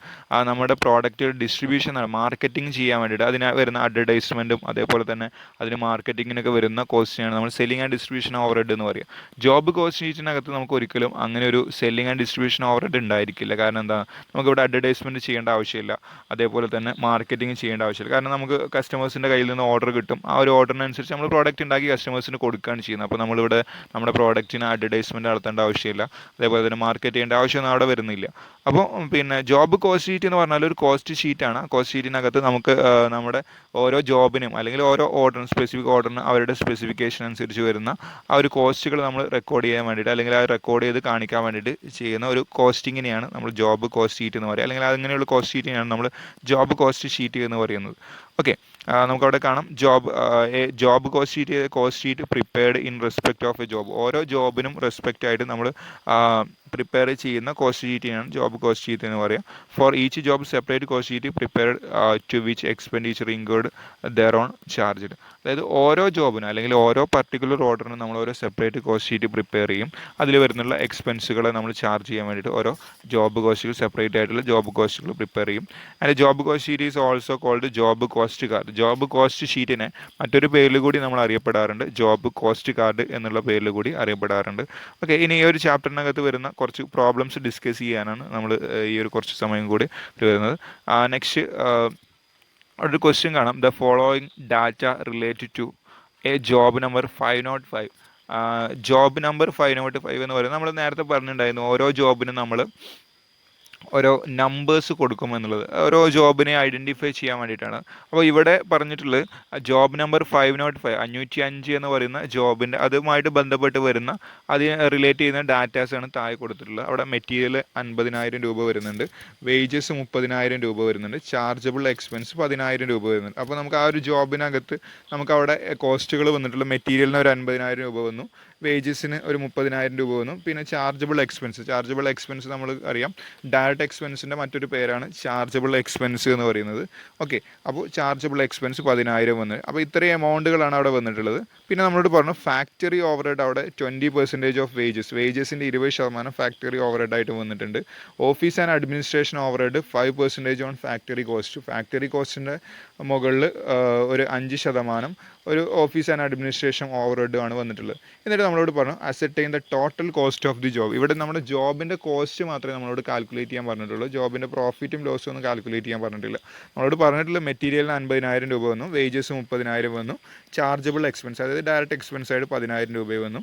നമ്മുടെ പ്രോഡക്റ്റ് ഡിസ്ട്രിബ്യൂഷൻ മാർക്കറ്റിംഗ് ചെയ്യാൻ വേണ്ടിയിട്ട് അതിന് വരുന്ന അഡ്വർടൈസ്മെൻറ്റും അതേപോലെ തന്നെ അതിന് മാർക്കറ്റിങ്ങിനൊക്കെ വരുന്ന കോസ്റ്റിനാണ് നമ്മൾ selling and distribution over head എന്ന് പറയുക. ജോബ് കോസ്റ്റ് ഷീറ്റിനകത്ത് നമുക്ക് ഒരിക്കലും അങ്ങനെ ഒരു selling and distribution over head ഉണ്ടായിരിക്കില്ല. കാരണം എന്താ, നമുക്കിവിടെ അഡ്വർടൈസ്മെൻറ്റ് ചെയ്യേണ്ട ആവശ്യമില്ല, അതേപോലെ തന്നെ മാർക്കറ്റിംഗ് ചെയ്യേണ്ട ആവശ്യമില്ല. കാരണം നമുക്ക് കസ്റ്റമേഴ്സിൻ്റെ കയ്യിൽ നിന്ന് ഓർഡർ കിട്ടും. ആ ഒരു ഓർഡറിനനുസരിച്ച് നമ്മൾ പ്രോഡക്റ്റ് ഉണ്ടാക്കി കസ്റ്റമേഴ്സിന് കൊടുക്കുകയാണ് ചെയ്യുന്നത്. അപ്പോൾ നമ്മളിവിടെ നമ്മുടെ പ്രോഡക്റ്റിന് അഡ്വർടൈസ്മെൻറ്റ് നടത്തേണ്ട ആവശ്യമില്ല, അതേപോലെ തന്നെ മാർക്കറ്റ് ചെയ്യേണ്ട ആവശ്യമൊന്നും അവിടെ വരുന്നില്ല. അപ്പോൾ പിന്നെ ജോബ് കോസ്റ്റ് ഷീറ്റ് എന്ന് പറഞ്ഞാൽ ഒരു കോസ്റ്റ് ഷീറ്റാണ്. കോസ്റ്റ് ഷീറ്റിനകത്ത് നമുക്ക് നമ്മുടെ ഓരോ ജോബിനും അല്ലെങ്കിൽ ഓരോ ഓർഡറിനും സ്പെസിഫിക് ഓർഡറിന് അവരുടെ സ്പെസിഫിക്കേഷൻ അനുസരിച്ച് വരുന്ന ആ ഒരു കോസ്റ്റുകൾ നമ്മൾ റെക്കോർഡ് ചെയ്യാൻ വേണ്ടിയിട്ട് അല്ലെങ്കിൽ ആ റെക്കോർഡ് ചെയ്ത് കാണിക്കാൻ വേണ്ടിയിട്ട് ചെയ്യുന്ന ഒരു കോസ്റ്റിങ്ങിനെയാണ് നമ്മൾ ജോബ് കോസ്റ്റ് ഷീറ്റ് എന്ന് പറയുക. അല്ലെങ്കിൽ അങ്ങനെയുള്ള കോസ്റ്റ് ഷീറ്റിനെയാണ് നമ്മൾ ജോബ് കോസ്റ്റ് ഷീറ്റ് എന്ന് പറയുന്നത്. ഓക്കെ, നമുക്കവിടെ കാണാം job cost sheet prepared in respect of a job. ഓരോ ജോബിനും റെസ്പെക്റ്റ് ആയിട്ട് നമ്മൾ പ്രിപ്പയർ ചെയ്യുന്ന കോസ്റ്റ് ഷീറ്റിനാണ് ജോബ് കോസ്റ്റ് ഷീറ്റ് എന്ന് പറയുക. For each job separate cost sheet prepared to which expenditure include thereon charged. അതായത് ഓരോ ജോബിനും അല്ലെങ്കിൽ ഓരോ പർട്ടിക്കുലർ ഓർഡറിനും നമ്മൾ ഓരോ സെപ്പറേറ്റ് കോസ്റ്റ് ഷീറ്റ് പ്രിപ്പയർ ചെയ്യും. അതിൽ വരുന്നുള്ള എക്സ്പെൻസുകളെ നമ്മൾ ചാർജ് ചെയ്യാൻ വേണ്ടിയിട്ട് ഓരോ ജോബ് കോസ്റ്റുകൾ സെപ്പറേറ്റ് ആയിട്ടുള്ള ജോബ് കോസ്റ്റുകൾ പ്രിപ്പയർ ചെയ്യും. And job cost sheet is also called job cost card. Job cost ഷീറ്റിനെ മറ്റൊരു പേരിൽ കൂടി നമ്മൾ അറിയപ്പെടാറുണ്ട്, ജോബ് കോസ്റ്റ് കാർഡ് എന്നുള്ള പേരിൽ കൂടി അറിയപ്പെടാറുണ്ട്. ഓക്കെ, ഇനി ഈ ഒരു ചാപ്റ്ററിനകത്ത് വരുന്ന കുറച്ച് പ്രോബ്ലംസ് ഡിസ്കസ് ചെയ്യാനാണ് നമ്മൾ ഈ ഒരു കുറച്ച് സമയം കൂടി വരുന്നത്. നെക്സ്റ്റ് ഒരു ക്വസ്റ്റ്യൻ കാണാം. The following data related to a job number 505. Job number 505 എന്ന് പറയുന്നത് നമ്മൾ നേരത്തെ പറഞ്ഞിട്ടുണ്ടായിരുന്നു, ഓരോ ജോബിനും നമ്മൾ ഓരോ നമ്പേഴ്സ് കൊടുക്കുമെന്നുള്ളത് ഓരോ ജോബിനെ ഐഡൻറ്റിഫൈ ചെയ്യാൻ വേണ്ടിയിട്ടാണ്. അപ്പോൾ ഇവിടെ പറഞ്ഞിട്ടുള്ളത് ജോബ് നമ്പർ 505 505 എന്ന് പറയുന്ന ജോബിൻ്റെ അതുമായിട്ട് ബന്ധപ്പെട്ട് വരുന്ന അതിനെ റിലേറ്റ് ചെയ്യുന്ന ഡാറ്റാസാണ് താഴെ കൊടുത്തിട്ടുള്ളത്. അവിടെ മെറ്റീരിയൽ 50,000 രൂപ വരുന്നുണ്ട്, വേജസ് 30,000 രൂപ വരുന്നുണ്ട്, ചാർജബിൾ എക്സ്പെൻസ് 10,000 രൂപ വരുന്നുണ്ട്. അപ്പോൾ നമുക്ക് ആ ഒരു ജോബിനകത്ത് നമുക്ക് അവിടെ കോസ്റ്റുകൾ വന്നിട്ടുള്ള മെറ്റീരിയലിന് ഒരു 50,000 രൂപ വന്നു, വേജസിന് ഒരു 30,000 രൂപ വന്നു, പിന്നെ ചാർജബിൾ എക്സ്പെൻസ് നമ്മൾ അറിയാം ഡയറക്റ്റ് എക്സ്പെൻസിൻ്റെ മറ്റൊരു പേരാണ് ചാർജബിൾ എക്സ്പെൻസ് എന്ന് പറയുന്നത്. ഓക്കെ, അപ്പോൾ ചാർജബിൾ എക്സ്പെൻസ് 10,000 വന്നു. അപ്പോൾ ഇത്രയും എമൗണ്ടുകളാണ് അവിടെ വന്നിട്ടുള്ളത്. പിന്നെ നമ്മളോട് പറഞ്ഞു ഫാക്ടറി ഓവർഹെഡ് അവിടെ 20% ഓഫ് വേജസിൻ്റെ 20% ഫാക്ടറി ഓവർഹെഡ് ആയിട്ട് വന്നിട്ടുണ്ട്. Office and administration overhead 5% on factory കോസ്റ്റിൻ്റെ മുകളിൽ ഒരു 5% ഒരു ഓഫീസ് ആൻഡ് അഡ്മിനിസ്ട്രേഷൻ ഓവർഹെഡ് ആണ് വന്നിട്ടുള്ളത്. എന്നിട്ട് നമ്മളോട് പറഞ്ഞു ascertain the total cost of the job. ഇവിടെ നമ്മുടെ ജോബിൻ്റെ കോസ്റ്റ് മാത്രമേ നമ്മളോട് കാൽക്കുലേറ്റ് ചെയ്യാൻ പറഞ്ഞിട്ടുള്ളൂ, ജോബിൻ്റെ പ്രോഫിറ്റും ലോസും ഒന്നും കാൽക്കുലേറ്റ് ചെയ്യാൻ പറഞ്ഞിട്ടില്ല. നമ്മളോട് പറഞ്ഞിട്ടുള്ള മെറ്റീരിയലിന് 50,000 രൂപ വന്നു, വേജസ് 30,000 വന്നു, ചാർജബിൾ എക്സ്പെൻസ് അതായത് ഡയറക്റ്റ് എക്സ്പെൻസ് ആയിട്ട് 10,000 രൂപ വന്നു.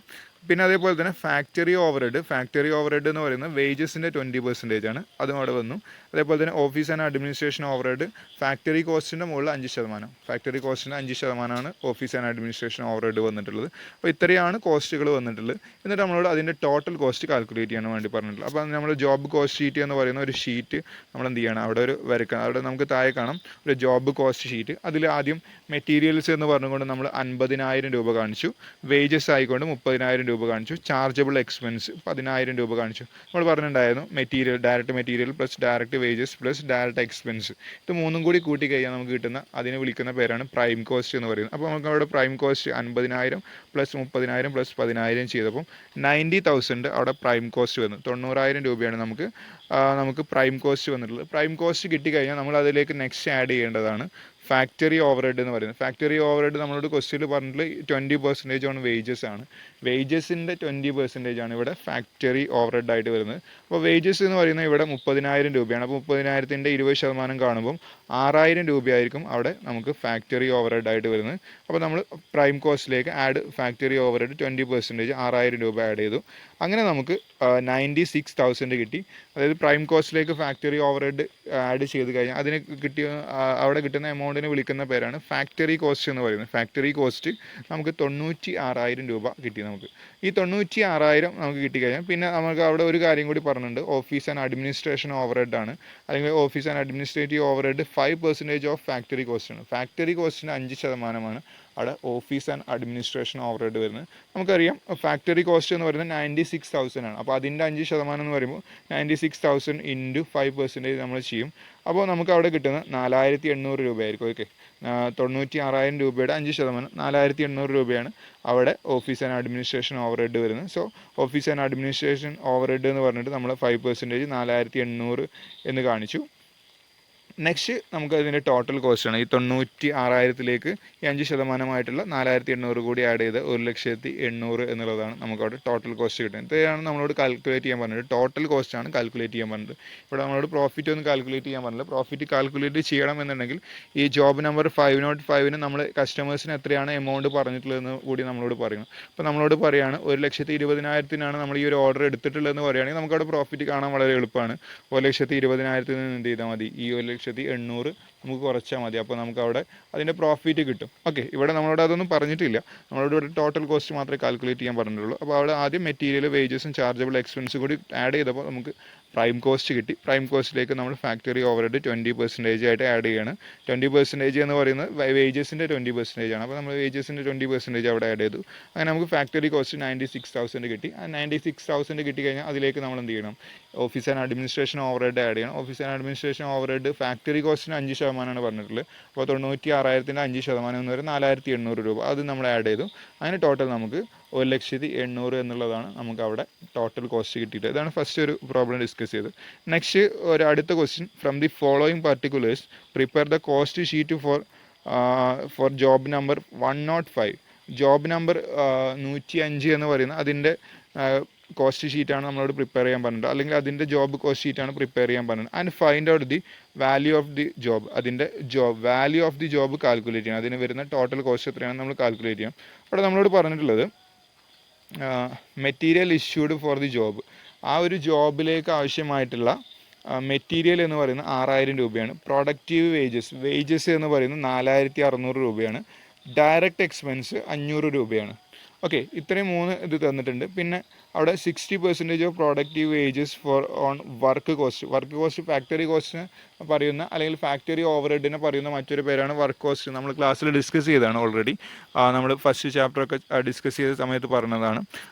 പിന്നെ അതേപോലെ തന്നെ ഫാക്ടറി ഓവർഹെഡ് എന്ന് പറയുന്നത് വേജസിൻ്റെ 20% ആണ്, അതും അവിടെ വന്നു. അതേപോലെ തന്നെ office and administration overhead factory കോസ്റ്റിൻ്റെ മുകളിൽ 5%, ഫാക്ടറി കോസ്റ്റിൻ്റെ 5% ഓഫീസ് ആൻഡ് അഡ്മിനിസ്ട്രേഷൻ ഓവർഹെഡ് വന്നിട്ടുള്ളത്. അപ്പോൾ ഇത്രയാണ് കോസ്റ്റുകൾ വന്നിട്ടുള്ളത്. എന്നിട്ട് നമ്മളോട് അതിൻ്റെ ടോട്ടൽ കോസ്റ്റ് കാൽക്കുലേറ്റ് ചെയ്യാൻ വേണ്ടി പറഞ്ഞിട്ടുള്ളത്. അപ്പോൾ നമ്മൾ ജോബ് കോസ്റ്റ് ഷീറ്റ് എന്ന് പറയുന്ന ഒരു ഷീറ്റ് നമ്മൾ എന്ത് ചെയ്യണം, അവിടെ ഒരു വരക്കണം. അവിടെ നമുക്ക് താഴെ കാണാം ഒരു ജോബ് കോസ്റ്റ് ഷീറ്റ്. അതിൽ ആദ്യം മെറ്റീരിയൽസ് എന്ന് പറഞ്ഞുകൊണ്ട് നമ്മൾ 50,000 രൂപ കാണിച്ചു, വേജസ് ആയിക്കൊണ്ട് 30,000 രൂപ കാണിച്ചു, ചാർജബിൾ എക്സ്പെൻസ് 10,000 രൂപ കാണിച്ചു. നമ്മൾ പറഞ്ഞിട്ടുണ്ടായിരുന്നു direct material plus direct wages plus direct expense, ഇത് മൂന്നും കൂടി കൂട്ടി കഴിഞ്ഞാൽ നമുക്ക് കിട്ടുന്ന അതിനെ വിളിക്കുന്ന പേരാണ് പ്രൈം കോസ്റ്റ് എന്ന് പറയുന്നത്. അപ്പോൾ നമുക്ക് അവിടെ പ്രൈം കോസ്റ്റ് 50,000 പ്ലസ് 30,000 പ്ലസ് 10,000 ചെയ്തപ്പോൾ 90,000 അവിടെ പ്രൈം കോസ്റ്റ് വന്നു. 90,000 രൂപയാണ് നമുക്ക് പ്രൈം കോസ്റ്റ് വന്നിട്ടുള്ളത്. പ്രൈം കോസ്റ്റ് കിട്ടിക്കഴിഞ്ഞാൽ നമ്മൾ അതിലേക്ക് നെക്സ്റ്റ് ആഡ് ചെയ്യേണ്ടതാണ് ഫാക്ടറി ഓവർഹെഡ് എന്ന് പറയുന്നത്. ഫാക്ടറി ഓവർഹെഡ് നമ്മളോട് ക്വസ്റ്റ്യനിൽ പറഞ്ഞിട്ടുള്ള 20% ഓൺ വേജസ് ആണ്. വേജസിൻ്റെ 20% ആണ് ഇവിടെ ഫാക്ടറി ഓവർഹെഡ് ആയിട്ട് വരുന്നത്. അപ്പോൾ വേജസ് എന്ന് പറയുന്നത് ഇവിടെ 30,000 രൂപയാണ്. അപ്പോൾ 30,000ൻ്റെ 20% കാണുമ്പം 6,000 രൂപയായിരിക്കും അവിടെ നമുക്ക് ഫാക്ടറി ഓവർഹെഡ് ആയിട്ട് വരുന്നത്. അപ്പോൾ നമ്മൾ പ്രൈം കോസ്റ്റിലേക്ക് ആഡ് ഫാക്ടറി ഓവർഹെഡ് 20% 6,000 രൂപ ആഡ് ചെയ്തു. അങ്ങനെ നമുക്ക് 96,000 കിട്ടി. അതായത് പ്രൈം കോസ്റ്റിലേക്ക് ഫാക്ടറി ഓവർഹെഡ് ആഡ് ചെയ്ത് കഴിഞ്ഞാൽ അതിന് അവിടെ കിട്ടുന്ന എമൗണ്ടിനെ വിളിക്കുന്ന പേരാണ് ഫാക്ടറി കോസ്റ്റ് എന്ന് പറയുന്നത്. ഫാക്ടറി കോസ്റ്റ് നമുക്ക് 96,000 രൂപ കിട്ടി. നമുക്ക് ഈ 96,000 നമുക്ക് കിട്ടിക്കഴിഞ്ഞാൽ പിന്നെ നമുക്ക് അവിടെ ഒരു കാര്യം കൂടി പറഞ്ഞിട്ടുണ്ട്, ഓഫീസ് ആൻഡ് അഡ്മിനിസ്ട്രേഷൻ ഓവർഹെഡ് ആണ്. അല്ലെങ്കിൽ office and administrative overhead 5% of factory cost ആണ്. ഫാക്ടറി കോസ്റ്റിന് 5% അവിടെ ഓഫീസ് ആൻഡ് അഡ്മിനിസ്ട്രേഷൻ ഓവർഹെഡ് വരുന്നത്. നമുക്കറിയാം ഫാക്ടറി കോസ്റ്റ് എന്ന് പറയുന്നത് 96,000 ആണ്. അപ്പോൾ അതിൻ്റെ 5% എന്ന് പറയുമ്പോൾ 96,000 ഇൻറ്റു 5% നമ്മൾ ചെയ്യും. അപ്പോൾ നമുക്ക് അവിടെ കിട്ടുന്ന 4,800 രൂപയായിരിക്കും. ഓക്കെ, 96,000 രൂപയുടെ 5% 4,800 രൂപയാണ് അവിടെ ഓഫീസ് ആൻഡ് അഡ്മിനിസ്ട്രേഷൻ ഓവർഹെഡ് വരുന്നത്. So office and administration overhead എന്ന് പറഞ്ഞിട്ട് നമ്മൾ 5% 4,800 എന്ന് കാണിച്ചു. നെക്സ്റ്റ് നമുക്ക് അതിൻ്റെ ടോട്ടൽ കോസ്റ്റാണ് ഈ 96,000ലേക്ക് ഈ 5% 4,800 കൂടി ആഡ് ചെയ്ത് 1,800,000 എന്നുള്ളതാണ് നമുക്കവിടെ ടോട്ടൽ കോസ്റ്റ് കിട്ടുന്നത്. ഇതാണ് നമ്മളോട് കാൽക്കുലേറ്റ് ചെയ്യാൻ പറഞ്ഞത്. ടോട്ടൽ കോസ്റ്റാണ് കാൽക്കുലേറ്റ് ചെയ്യാൻ പറഞ്ഞത്. ഇവിടെ നമ്മളോട് പ്രോഫിറ്റ് ഒന്നും കാൽക്കുലേറ്റ് ചെയ്യാൻ പറഞ്ഞില്ല. പ്രോഫിറ്റ് കാൽക്കുലേറ്റ് ചെയ്യണമെന്നുണ്ടെങ്കിൽ ഈ ജോബ് നമ്പർ 505 നമ്മൾ കസ്റ്റമേഴ്സിന് എത്രയാണ് എമൗണ്ട് പറഞ്ഞിട്ടുള്ളതെന്ന് കൂടി നമ്മളോട് പറയണം. അപ്പോൾ നമ്മളോട് പറയുകയാണ് 1,20,000 നമ്മൾ ഈ ഒരു ഓർഡർ എടുത്തിട്ടുള്ളതെന്ന് പറയുകയാണെങ്കിൽ നമുക്കവിടെ പ്രോഫിറ്റ് കാണാൻ വളരെ എളുപ്പമാണ്. 1,20,000 നിന്ന് എന്ത് ചെയ്താൽ മതി, ഈ 1,800,000 നമുക്ക് കുറച്ചാൽ മതി. അപ്പോൾ നമുക്ക് അവിടെ അതിൻ്റെ പ്രോഫിറ്റ് കിട്ടും. ഓക്കെ, ഇവിടെ നമ്മളോട് അതൊന്നും പറഞ്ഞിട്ടില്ല. നമ്മളോട് ഇവിടെ ടോട്ടൽ കോസ്റ്റ് മാത്രമേ കാൽക്കുലേറ്റ് ചെയ്യാൻ പറഞ്ഞിട്ടുള്ളൂ. അപ്പോൾ അവിടെ ആദ്യം മെറ്റീരിയൽ, വേജസും ചാർജബിൾ എക്സ്പെൻസും കൂടി ആഡ് ചെയ്തപ്പോൾ നമുക്ക് പ്രൈം കോസ്റ്റ് കിട്ടി. പ്രൈം കോസ്റ്റിലേക്ക് നമ്മൾ ഫാക്ടറി ഓവർഹെഡ് 20% ആയിട്ട് ആഡ് ചെയ്യാണ്. 20% എന്ന് പറയുന്നത് വേജസിൻ്റെ 20% ആണ്. അപ്പോൾ നമ്മൾ വേജസിൻ്റെ 20% അവിടെ ആഡ് ചെയ്തു. അങ്ങനെ നമുക്ക് ഫാക്ടറി കോസ്റ്റ് 96,000 കിട്ടി. ആ 96,000 കിട്ടിക്കഴിഞ്ഞാൽ അതിലേക്ക് നമ്മൾ എന്ത് ചെയ്യണം, office and administration overhead add ചെയ്യണം. Office and administration overhead factory കോസ്റ്റിന് 5% പറഞ്ഞിട്ടുള്ളത്. അപ്പോൾ 96,000-ൻ്റെ 5% എന്ന് പറയുന്നത് 4,800 രൂപ. അത് നമ്മൾ ആഡ് ചെയ്തു. അങ്ങനെ ടോട്ടൽ നമുക്ക് 1,800,000 എന്നുള്ളതാണ് നമുക്ക് അവിടെ ടോട്ടൽ കോസ്റ്റ് കിട്ടിയിട്ട്. ഇതാണ് ഫസ്റ്റ് ഒരു പ്രോബ്ലം ഡിസ്കസ് ചെയ്തത്. നെക്സ്റ്റ് ഒരു അടുത്ത question, from the following particulars prepare the cost sheet for job number 105. Job number 105 എന്ന് പറയുന്ന അതിൻ്റെ കോസ്റ്റ് ഷീറ്റാണ് നമ്മളോട് പ്രിപ്പയർ ചെയ്യാൻ പറഞ്ഞിട്ട്, അല്ലെങ്കിൽ അതിൻ്റെ ജോബ് കോസ്റ്റ് ഷീറ്റാണ് പ്രിപ്പയർ ചെയ്യാൻ പറഞ്ഞത്. And find out the value of the job. അതിൻ്റെ value of the job calculate ചെയ്യണം. അതിന് വരുന്ന ടോട്ടൽ കോസ്റ്റ് എത്രയാണെന്ന് നമ്മൾ കാൽക്കുലേറ്റ് ചെയ്യാം. അവിടെ നമ്മളോട് പറഞ്ഞിട്ടുള്ളത് material issued for the job. ആ ഒരു ജോബിലേക്ക് ആവശ്യമായിട്ടുള്ള മെറ്റീരിയൽ എന്ന് പറയുന്നത് 6,000 രൂപയാണ്. പ്രൊഡക്റ്റീവ് വേജസ് എന്ന് പറയുന്നത് 4,600 രൂപയാണ്. ഡയറക്റ്റ് എക്സ്പെൻസ് 500 രൂപയാണ്. ഓക്കെ, ഇത്രയും 3 ഇത് തന്നിട്ടുണ്ട്. പിന്നെ അവിടെ 60% of productive wages for on work cost factory കോസ്റ്റിന് പറയുന്ന, അല്ലെങ്കിൽ ഫാക്ടറി ഓവർഹെഡിനെ പറയുന്ന മറ്റൊരു പേരാണ് വർക്ക് കോസ്റ്റ്. നമ്മൾ ക്ലാസ്സിൽ ഡിസ്കസ് ചെയ്തതാണ് ഓൾറെഡി. നമ്മൾ ഫസ്റ്റ് ചാപ്റ്ററൊക്കെ ഡിസ്കസ് ചെയ്ത സമയത്ത് പറഞ്ഞതാണ്.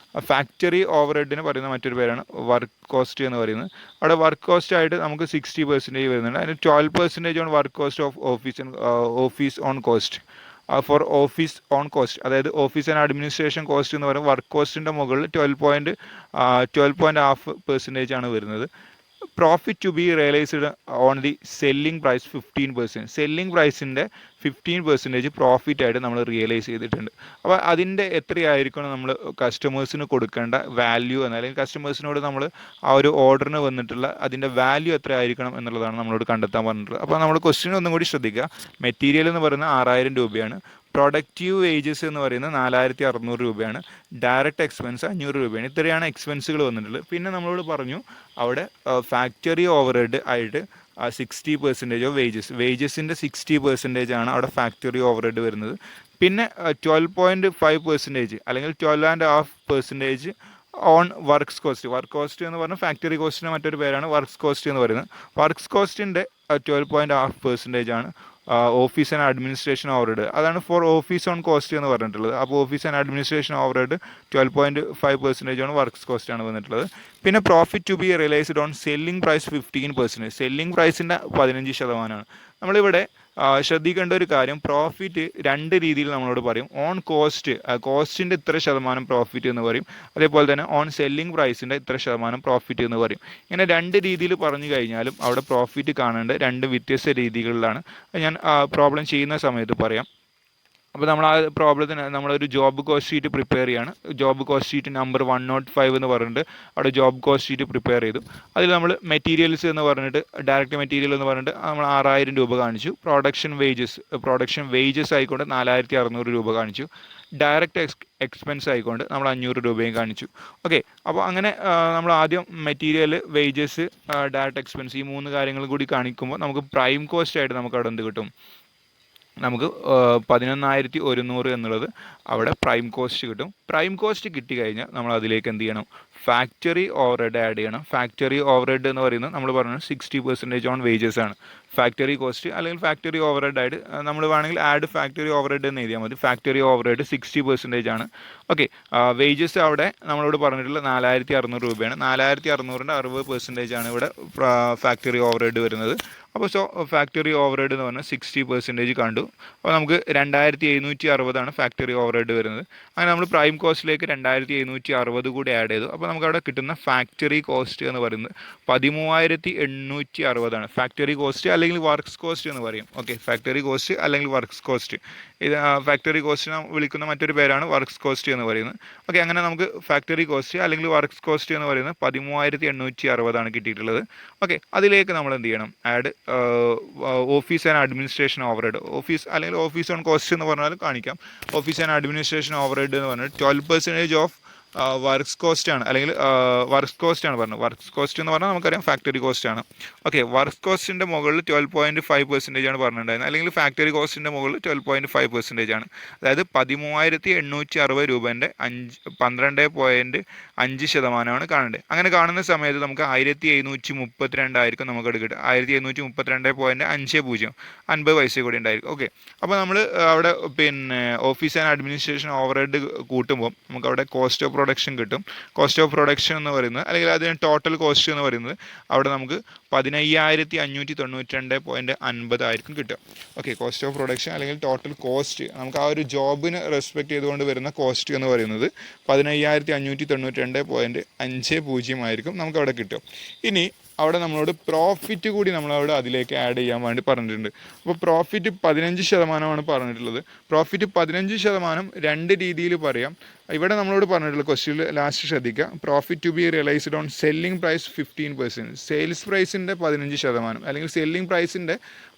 ഫാക്ടറി ഓവർഹെഡിന് പറയുന്ന മറ്റൊരു പേരാണ് വർക്ക് കോസ്റ്റ് എന്ന് പറയുന്നത്. അവിടെ വർക്ക് കോസ്റ്റ് ആയിട്ട് നമുക്ക് 60% വരുന്നുണ്ട്. അതിന് 12% on work cost of office on cost. For office on cost, അതായത് ഓഫീസ് ആൻഡ് അഡ്മിനിസ്ട്രേഷൻ കോസ്റ്റ് എന്ന് പറയുന്നത് വർക്ക് കോസ്റ്റിൻ്റെ മുകളിൽ 12.5% ആണ് വരുന്നത്. Profit to be realised on the selling price 15%. Selling പ്രൈസിൻ്റെ 15% പ്രോഫിറ്റ് ആയിട്ട് നമ്മൾ റിയലൈസ് ചെയ്തിട്ടുണ്ട്. അപ്പോൾ അതിൻ്റെ എത്രയായിരിക്കണം നമ്മൾ കസ്റ്റമേഴ്സിന് കൊടുക്കേണ്ട വാല്യൂ എന്ന്, അല്ലെങ്കിൽ കസ്റ്റമേഴ്സിനോട് നമ്മൾ ആ ഒരു ഓർഡറിന് വന്നിട്ടുള്ള അതിൻ്റെ വാല്യൂ എത്രയായിരിക്കണം എന്നുള്ളതാണ് നമ്മളോട് കണ്ടെത്താൻ പറഞ്ഞിട്ടുള്ളത്. അപ്പോൾ നമ്മൾ ക്വസ്റ്റ്യൻ ഒന്നും കൂടി ശ്രദ്ധിക്കുക. മെറ്റീരിയൽ എന്ന് പറയുന്നത് 6,000 രൂപയാണ്. പ്രൊഡക്റ്റീവ് വേജസ് എന്ന് പറയുന്നത് 4,600 രൂപയാണ്. ഡയറക്റ്റ് എക്സ്പെൻസ് 500 രൂപയാണ്. ഇത്രയാണ് എക്സ്പെൻസുകൾ വന്നിട്ടുള്ളത്. പിന്നെ നമ്മളോട് പറഞ്ഞു അവിടെ ഫാക്ടറി ഓവർഹെഡ് ആയിട്ട് 60% ഓഫ് വേജസിൻ്റെ 60% ആണ് അവിടെ ഫാക്ടറി ഓവർഹെഡ് വരുന്നത്. പിന്നെ 12.5% അല്ലെങ്കിൽ 12.5% ഓൺ വർക്ക്സ് കോസ്റ്റ് എന്ന് പറഞ്ഞാൽ ഫാക്ടറി കോസ്റ്റിൻ്റെ മറ്റൊരു പേരാണ് വർക്ക്സ് കോസ്റ്റ് എന്ന് പറയുന്നത്. വർക്ക്സ് കോസ്റ്റിൻ്റെ 12.5% ആണ് ഓഫീസ് ആൻഡ് അഡ്മിനിസ്ട്രേഷൻ ഓവർഹെഡ്. അതാണ് ഫോർ ഓഫീസ് ഓൺ കോസ്റ്റ് എന്ന് പറഞ്ഞിട്ടുള്ളത്. അപ്പോൾ ഓഫീസ് ആൻഡ് അഡ്മിനിസ്ട്രേഷൻ ഓവർഹെഡ് 12.5% ആണ് വർക്ക്സ് കോസ്റ്റ് ആണ് വന്നിട്ടുള്ളത്. പിന്നെ profit to be realised on selling price 15%. Selling പ്രൈസിൻ്റെ 15%. നമ്മളിവിടെ ശ്രദ്ധിക്കേണ്ട ഒരു കാര്യം, പ്രോഫിറ്റ് 2 രീതിയിൽ നമ്മളോട് പറയും. ഓൺ കോസ്റ്റിൻ്റെ ഇത്ര ശതമാനം പ്രോഫിറ്റ് എന്ന് പറയും. അതേപോലെ തന്നെ ഓൺ സെല്ലിംഗ് പ്രൈസിൻ്റെ ഇത്ര ശതമാനം പ്രോഫിറ്റ് എന്ന് പറയും. ഇങ്ങനെ 2 രീതിയിൽ പറഞ്ഞു കഴിഞ്ഞാലും അവിടെ പ്രോഫിറ്റ് കാണേണ്ട 2 വ്യത്യസ്ത രീതികളിലാണ്. ഞാൻ പ്രോബ്ലം ചെയ്യുന്ന സമയത്ത് പറയാം. അപ്പോൾ നമ്മൾ ആ പ്രോബ്ലത്തിന് നമ്മളൊരു ജോബ് കോസ്റ്റ് ഷീറ്റ് പ്രിപ്പയർ ചെയ്യാണ്. ജോബ് കോസ്റ്റ് ഷീറ്റ് നമ്പർ 105 എന്ന് പറഞ്ഞിട്ട് അവിടെ ജോബ് കോസ്റ്റ് ഷീറ്റ് പ്രിപ്പയർ ചെയ്തു. അതിൽ നമ്മൾ മെറ്റീരിയൽസ് എന്ന് പറഞ്ഞിട്ട്, ഡയറക്റ്റ് മെറ്റീരിയൽ എന്ന് പറഞ്ഞിട്ട് നമ്മൾ 6,000 രൂപ കാണിച്ചു. പ്രൊഡക്ഷൻ വേജസ് ആയിക്കൊണ്ട് 4,600 രൂപ കാണിച്ചു. ഡയറക്റ്റ് എക്സ്പെൻസ് ആയിക്കൊണ്ട് നമ്മൾ 500 രൂപയും കാണിച്ചു. ഓക്കെ, അപ്പോൾ അങ്ങനെ നമ്മൾ ആദ്യം മെറ്റീരിയൽ, വേജസ്, ഡയറക്റ്റ് എക്സ്പെൻസ് ഈ 3 കാര്യങ്ങൾ കൂടി കാണിക്കുമ്പോൾ നമുക്ക് പ്രൈം കോസ്റ്റ് ആയിട്ട് നമുക്ക് അവിടെ എന്ത് കിട്ടും, നമുക്ക് 11,100 എന്നുള്ളത് അവിടെ പ്രൈം കോസ്റ്റ് കിട്ടും. പ്രൈം കോസ്റ്റ് കിട്ടിക്കഴിഞ്ഞാൽ നമ്മൾ അതിലേക്ക് എന്ത് ചെയ്യണം, ഫാക്ടറി ഓവർഹെഡ് ആഡ് ചെയ്യണം. ഫാക്ടറി ഓവർഹെഡ് എന്ന് പറയുന്നത് നമ്മൾ പറഞ്ഞത് 60% ഓൺ വേജസ് ആണ്. ഫാക്ടറി കോസ്റ്റ് അല്ലെങ്കിൽ ഫാക്ടറി ഓവർഹെഡ് ആയിട്ട് നമ്മൾ വേണമെങ്കിൽ ആഡ് ഫാക്ടറി ഓവർഹെഡ് എന്ന് എഴുതിയാൽ മതി. ഫാക്ടറി ഓവർഹെഡ് 60% ആണ്. ഓക്കെ, വേജസ് അവിടെ നമ്മളോട് പറഞ്ഞിട്ടുള്ള 4,600 രൂപയാണ്. 4,600ൻ്റെ 60% ആണ് ഇവിടെ ഫാക്ടറി ഓവർഹെഡ് വരുന്നത്. അപ്പോൾ ഫാക്ടറി ഓവർ ഹെഡ് എന്ന് പറഞ്ഞാൽ 60% കണ്ടു. അപ്പോൾ നമുക്ക് 2760 ഫാക്ടറി ഓവർ ഹെഡ് വരുന്നത്. അങ്ങനെ നമ്മൾ പ്രൈം കോസ്റ്റിലേക്ക് 2760 കൂടി ആഡ് ചെയ്തു. അപ്പോൾ നമുക്ക് അവിടെ കിട്ടുന്ന ഫാക്ടറി കോസ്റ്റ് എന്ന് പറയുന്നത് 13,860 ഫാക്ടറി കോസ്റ്റ് അല്ലെങ്കിൽ വർക്ക്സ് കോസ്റ്റ് എന്ന് പറയും. ഓക്കെ, ഫാക്ടറി കോസ്റ്റ് അല്ലെങ്കിൽ വർക്ക്സ് കോസ്റ്റ്, ഇത് ഫാക്ടറി കോസ്റ്റ് വിളിക്കുന്ന മറ്റൊരു പേരാണ് വർക്ക്സ് കോസ്റ്റ് എന്ന് പറയുന്നത്. ഓക്കെ, അങ്ങനെ നമുക്ക് ഫാക്ടറി കോസ്റ്റ് അല്ലെങ്കിൽ വർക്ക്സ് കോസ്റ്റ് എന്ന് പറയുന്നത് 13,860 കിട്ടിയിട്ടുള്ളത്. ഓക്കെ, അതിലേക്ക് നമ്മൾ എന്ത് ചെയ്യണം? Add office and administration over head. Office അല്ലെങ്കിൽ ഓഫീസ് ഓൺ കോസ്റ്റ് എന്ന് പറഞ്ഞാൽ കാണിക്കാം. Office and administration over head എന്ന് പറഞ്ഞാൽ 12% ഓഫ് വർക്ക്സ് കോസ്റ്റ് ആണ്, അല്ലെങ്കിൽ വർക്ക്സ് കോസ്റ്റ് ആണ് പറഞ്ഞത്. വർക്ക്സ് കോസ്റ്റ് എന്ന് പറഞ്ഞാൽ നമുക്കറിയാം ഫാക്ടറി കോസ്റ്റ് ആണ്. ഓക്കെ, വർക്ക്സ് കോസ്റ്റിൻ്റെ മുകളിൽ 12.5% ആണ് പറഞ്ഞിട്ടുണ്ടായിരുന്നത്, അല്ലെങ്കിൽ ഫാക്ടറി കോസ്റ്റിൻ്റെ മുകളിൽ 12.5% ആണ്. അതായത് 13,860 രൂപേൻ്റെ 12.5% കാണേണ്ടത്. അങ്ങനെ കാണുന്ന സമയത്ത് നമുക്ക് 1732 ആയിരിക്കും നമുക്ക് എടുക്കുക. 1732.50 50 പൈസ കൂടി ഉണ്ടായിരിക്കും. ഓക്കെ, അപ്പോൾ നമ്മൾ അവിടെ പിന്നെ office and administration over head കൂട്ടുമ്പോൾ നമുക്ക് അവിടെ കോസ്റ്റ് ഓഫ് പ്രൊഡക്ഷൻ കിട്ടും. കോസ്റ്റ് ഓഫ് പ്രൊഡക്ഷൻ എന്ന് പറയുന്നത്, അല്ലെങ്കിൽ അതിന് ടോട്ടൽ കോസ്റ്റ് എന്ന് പറയുന്നത് അവിടെ നമുക്ക് 15,592.50 ആയിരിക്കും കിട്ടുക. ഓക്കെ, കോസ്റ്റ് ഓഫ് പ്രൊഡക്ഷൻ അല്ലെങ്കിൽ ടോട്ടൽ കോസ്റ്റ്, നമുക്ക് ആ ഒരു ജോബിന് റെസ്പെക്ട് ചെയ്തുകൊണ്ട് വരുന്ന കോസ്റ്റ് എന്ന് പറയുന്നത് 15,592.50 ആയിരിക്കും നമുക്ക് അവിടെ കിട്ടും. ഇനി അവിടെ നമ്മളോട് പ്രോഫിറ്റ് കൂടി നമ്മളവിടെ അതിലേക്ക് ആഡ് ചെയ്യാൻ വേണ്ടി പറഞ്ഞിട്ടുണ്ട്. അപ്പോൾ പ്രോഫിറ്റ് 15% പറഞ്ഞിട്ടുള്ളത്. പ്രോഫിറ്റ് 15% രണ്ട് രീതിയിൽ പറയാം. ഇവിടെ നമ്മളോട് പറഞ്ഞിട്ടുള്ള ക്വസ്റ്റ്യനിൽ ലാസ്റ്റ് ശ്രദ്ധിക്കുക, profit to be realised on selling price 15%. Sales പ്രൈസിൻ്റെ 15% അല്ലെങ്കിൽ സെല്ലിംഗ് പ്രൈസിൻ്റെ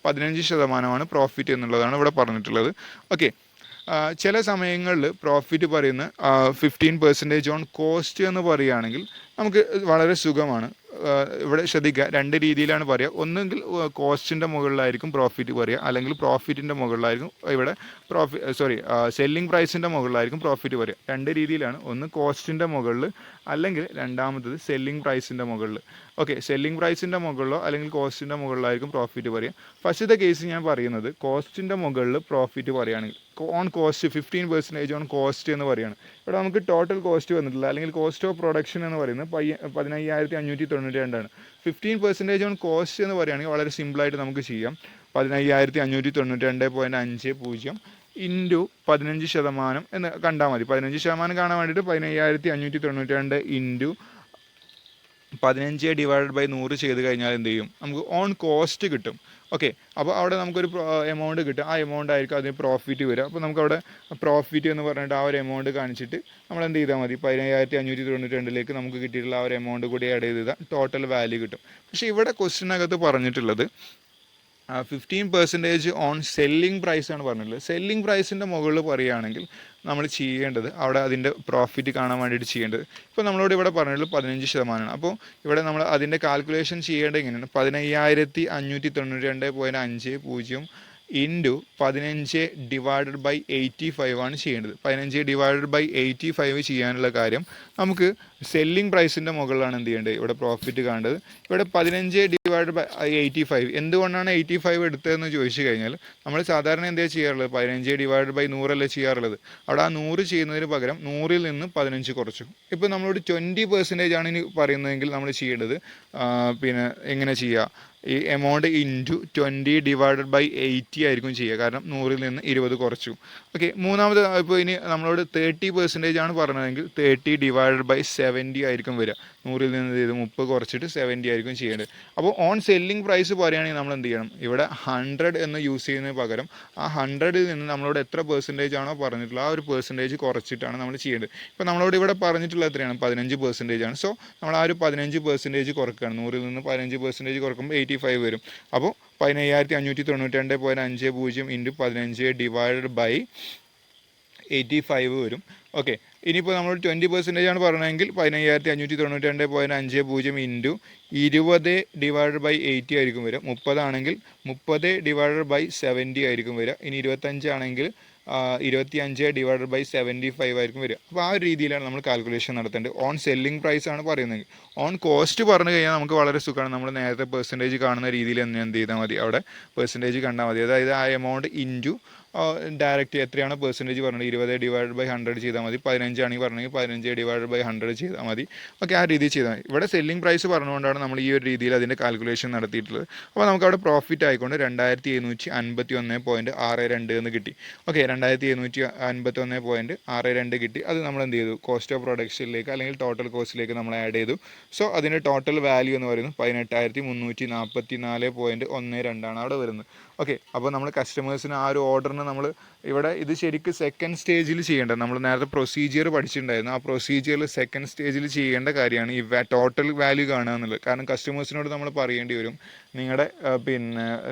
15% പ്രോഫിറ്റ് എന്നുള്ളതാണ് ഇവിടെ പറഞ്ഞിട്ടുള്ളത്. ഓക്കെ, ചില സമയങ്ങളിൽ പ്രോഫിറ്റ് പറയുന്ന 15% ഓൺ കോസ്റ്റ് എന്ന് പറയുകയാണെങ്കിൽ നമുക്ക് വളരെ സുഖമാണ്. ഇവിടെ ശ്രദ്ധിക്കുക, രണ്ട് രീതിയിലാണ് പറയുക. ഒന്നെങ്കിൽ കോസ്റ്റിൻ്റെ മുകളിലായിരിക്കും പ്രോഫിറ്റ് പറയുക, അല്ലെങ്കിൽ പ്രോഫിറ്റിൻ്റെ മുകളിലായിരിക്കും ഇവിടെ സെല്ലിംഗ് പ്രൈസിൻ്റെ മുകളിലായിരിക്കും പ്രോഫിറ്റ് പറയുക. രണ്ട് രീതിയിലാണ്, ഒന്ന് കോസ്റ്റിൻ്റെ മുകളിൽ, അല്ലെങ്കിൽ രണ്ടാമത്തത് സെല്ലിംഗ് പ്രൈസിൻ്റെ മുകളിൽ. ഓക്കെ, സെല്ലിംഗ് പ്രൈസിൻ്റെ മുകളിലോ അല്ലെങ്കിൽ കോസ്റ്റിൻ്റെ മുകളിലായിരിക്കും പ്രോഫിറ്റ് പറയുക. ഫസ്റ്റത്തെ കേസ് ഞാൻ പറയുന്നത് കോസ്റ്റിൻ്റെ മുകളിൽ പ്രോഫിറ്റ് പറയുകയാണെങ്കിൽ ഓൺ കോസ്റ്റ് 15% ഓൺ കോസ്റ്റ് എന്ന് പറയുകയാണ്. ഇവിടെ നമുക്ക് ടോട്ടൽ കോസ്റ്റ് വന്നിട്ടില്ല, അല്ലെങ്കിൽ കോസ്റ്റ് ഓഫ് പ്രൊഡക്ഷൻ എന്ന് പറയുന്നത് 15,592 15% ഓൺ കോസ്റ്റ് എന്ന് പറയുകയാണെങ്കിൽ വളരെ സിമ്പിളായിട്ട് നമുക്ക് ചെയ്യാം. 15,592.50 ഇൻറ്റു 15% എന്ന് കണ്ടാൽ മതി. 15% കാണാൻ വേണ്ടിയിട്ട് 15,592 ഇൻറ്റു 15/100 ചെയ്ത് കഴിഞ്ഞാൽ എന്ത് ചെയ്യും? നമുക്ക് ഓൺ കോസ്റ്റ് കിട്ടും. ഓക്കെ, അപ്പോൾ അവിടെ നമുക്കൊരു എമൗണ്ട് കിട്ടും. ആ എമൗണ്ട് ആയിരിക്കും അതിന് പ്രോഫിറ്റ് വരിക. അപ്പോൾ നമുക്കവിടെ പ്രോഫിറ്റ് എന്ന് പറഞ്ഞിട്ട് ആ ഒരു എമൗണ്ട് കാണിച്ചിട്ട് നമ്മൾ എന്ത് ചെയ്താൽ മതി? 15,592 നമുക്ക് കിട്ടിയിട്ടുള്ള ആ ഒരു എമൗണ്ട് കൂടി ആഡ് ചെയ്താൽ ടോട്ടൽ വാല്യൂ കിട്ടും. പക്ഷേ ഇവിടെ ക്വസ്റ്റിനകത്ത് പറഞ്ഞിട്ടുള്ളത് 15% ഓൺ സെല്ലിംഗ് പ്രൈസാണ് പറഞ്ഞിട്ടുള്ളത്. സെല്ലിംഗ് പ്രൈസിൻ്റെ മുകളിൽ പറയുകയാണെങ്കിൽ നമ്മൾ ചെയ്യേണ്ടത് അവിടെ അതിൻ്റെ പ്രോഫിറ്റ് കാണാൻ വേണ്ടിയിട്ട് ചെയ്യേണ്ടത്, ഇപ്പോൾ നമ്മളോട് ഇവിടെ പറഞ്ഞിട്ടുള്ളത് 15%. അപ്പോൾ ഇവിടെ നമ്മൾ അതിൻ്റെ കാൽക്കുലേഷൻ ചെയ്യേണ്ടത് എങ്ങനെയാണ്? 15,592.50 ഇൻറ്റു 15/85 ആണ് ചെയ്യേണ്ടത്. 15/85 ചെയ്യാനുള്ള കാര്യം, നമുക്ക് സെല്ലിംഗ് പ്രൈസിൻ്റെ മുകളിലാണ് എന്ത് ചെയ്യേണ്ടത്? ഇവിടെ പ്രോഫിറ്റ് കാണേണ്ടത്. ഇവിടെ 15/85 എന്തുകൊണ്ടാണ് 85 എടുത്തതെന്ന് ചോദിച്ചു കഴിഞ്ഞാൽ, നമ്മൾ സാധാരണ എന്താ ചെയ്യാറുള്ളത്? 15/100 അല്ലേ ചെയ്യാറുള്ളത്. അവിടെ ആ 100 ചെയ്യുന്നതിന് പകരം 100ൽ നിന്ന് 15 കുറച്ചു. ഇപ്പോൾ നമ്മളോട് 20% ആണ് ഇനി പറയുന്നതെങ്കിൽ നമ്മൾ ചെയ്യേണ്ടത് പിന്നെ എങ്ങനെ ചെയ്യുക? ഈ എമൗണ്ട് ഇൻറ്റു 20/80 ആയിരിക്കും ചെയ്യുക, കാരണം 100ൽ നിന്ന് 20 കുറച്ചു. ഓക്കെ, മൂന്നാമത് ഇപ്പോൾ ഇനി നമ്മളോട് 30% ആണ് പറഞ്ഞതെങ്കിൽ 30/70 ആയിരിക്കും വരിക. 100ൽ നിന്ന് 30 കുറച്ചിട്ട് 70 ആയിരിക്കും ചെയ്യേണ്ടത്. അപ്പോൾ ഓൺ സെല്ലിംഗ് പ്രൈസ് പറയുകയാണെങ്കിൽ നമ്മൾ എന്ത് ചെയ്യണം? ഇവിടെ 100 എന്ന് യൂസ് ചെയ്യുന്നതിന് പകരം ആ 100ൽ നിന്ന് നമ്മളോട് എത്ര പെർസെൻറ്റേജ് ആണോ പറഞ്ഞിട്ടുള്ളത് ആ ഒരു പെർസെൻറ്റേജ് കുറച്ചിട്ടാണ് നമ്മൾ ചെയ്യേണ്ടത്. ഇപ്പോൾ നമ്മളോട് ഇവിടെ പറഞ്ഞിട്ടുള്ളത് എത്രയാണ്? 15% ആണ്. സോ നമ്മൾ ആ ഒരു 15% കുറക്കുകയാണ്. 100ൽ നിന്ന് 15% കുറക്കുമ്പോൾ 85 വരും. അപ്പോൾ 15,592.50 ഇൻറ്റു 15/85 വരും. ഓക്കെ, ഇനിയിപ്പോൾ നമ്മൾ 20% ആണ് പറഞ്ഞതെങ്കിൽ 15,592.50 ഇൻറ്റു 20/80 ആയിരിക്കും വരിക. 30 ആണെങ്കിൽ 30/70 ആയിരിക്കും വരിക. ഇനി 25 ആണെങ്കിൽ 25/75 ആയിരിക്കും വരിക. അപ്പോൾ ആ ഒരു രീതിയിലാണ് നമ്മൾ കാൽക്കുലേഷൻ നടത്തേണ്ടത്. ഓൺ സെല്ലിംഗ് പ്രൈസ് ആണ് പറയുന്നത്. ഓൺ കോസ്റ്റ് പറഞ്ഞു കഴിഞ്ഞാൽ നമുക്ക് വളരെ സുഖമാണ്. നമ്മൾ നേരത്തെ പെർസെൻറ്റേജ് കാണുന്ന രീതിയിൽ തന്നെ എന്ത് ചെയ്താൽ മതി? അവിടെ പെർസെൻറ്റേജ് കണ്ടാൽ മതി. അതായത് ആ എമൗണ്ട് ഇൻറ്റു ഡയറക്റ്റ് എത്രയാണ് പെർസെൻറ്റേജ് പറഞ്ഞത്? 20/100 ചെയ്താൽ മതി. 15 15 പറഞ്ഞെങ്കിൽ 15/100 ചെയ്താൽ മതി. ഓക്കെ, ആ രീതിയിൽ ചെയ്താൽ മതി. ഇവിടെ സെല്ലിംഗ് പ്രൈസ് പറഞ്ഞുകൊണ്ടാണ് നമ്മൾ ഈ ഒരു രീതിയിൽ അതിൻ്റെ കാൽക്കുലേഷൻ നടത്തിയിട്ടുള്ളത്. അപ്പോൾ നമുക്ക് അവിടെ പ്രോഫിറ്റ് ആയിക്കൊണ്ട് 2751.62 എന്ന് കിട്ടി. ഓക്കെ, 2751.62 കിട്ടി. അത് നമ്മൾ എന്ത് ചെയ്തു, കോസ്റ്റ് ഓഫ് പ്രൊഡക്ഷനിലേക്ക് അല്ലെങ്കിൽ ടോട്ടൽ കോസ്റ്റിലേക്ക് നമ്മൾ ആഡ് ചെയ്തു. സോ അതിൻ്റെ ടോട്ടൽ വാല്യൂ എന്ന് പറയുന്നത് 18,344.12 അവിടെ വരുന്നത്. ഓക്കെ, അപ്പോൾ നമ്മൾ കസ്റ്റമേഴ്സിന് ആ ഒരു ഓർഡറിന് നമ്മൾ ഇവിടെ ഇത് ശരിക്കും സെക്കൻഡ് സ്റ്റേജിൽ ചെയ്യേണ്ടത്. നമ്മൾ നേരത്തെ പ്രൊസീജിയർ പഠിച്ചിട്ടുണ്ടായിരുന്നു. ആ പ്രൊസീജിയറിൽ സെക്കൻഡ് സ്റ്റേജിൽ ചെയ്യേണ്ട കാര്യമാണ് ഈ ടോട്ടൽ വാല്യൂ കാണുക എന്നുള്ളത്. കാരണം കസ്റ്റമേഴ്സിനോട് നമ്മൾ പറയേണ്ടി വരും, നിങ്ങളുടെ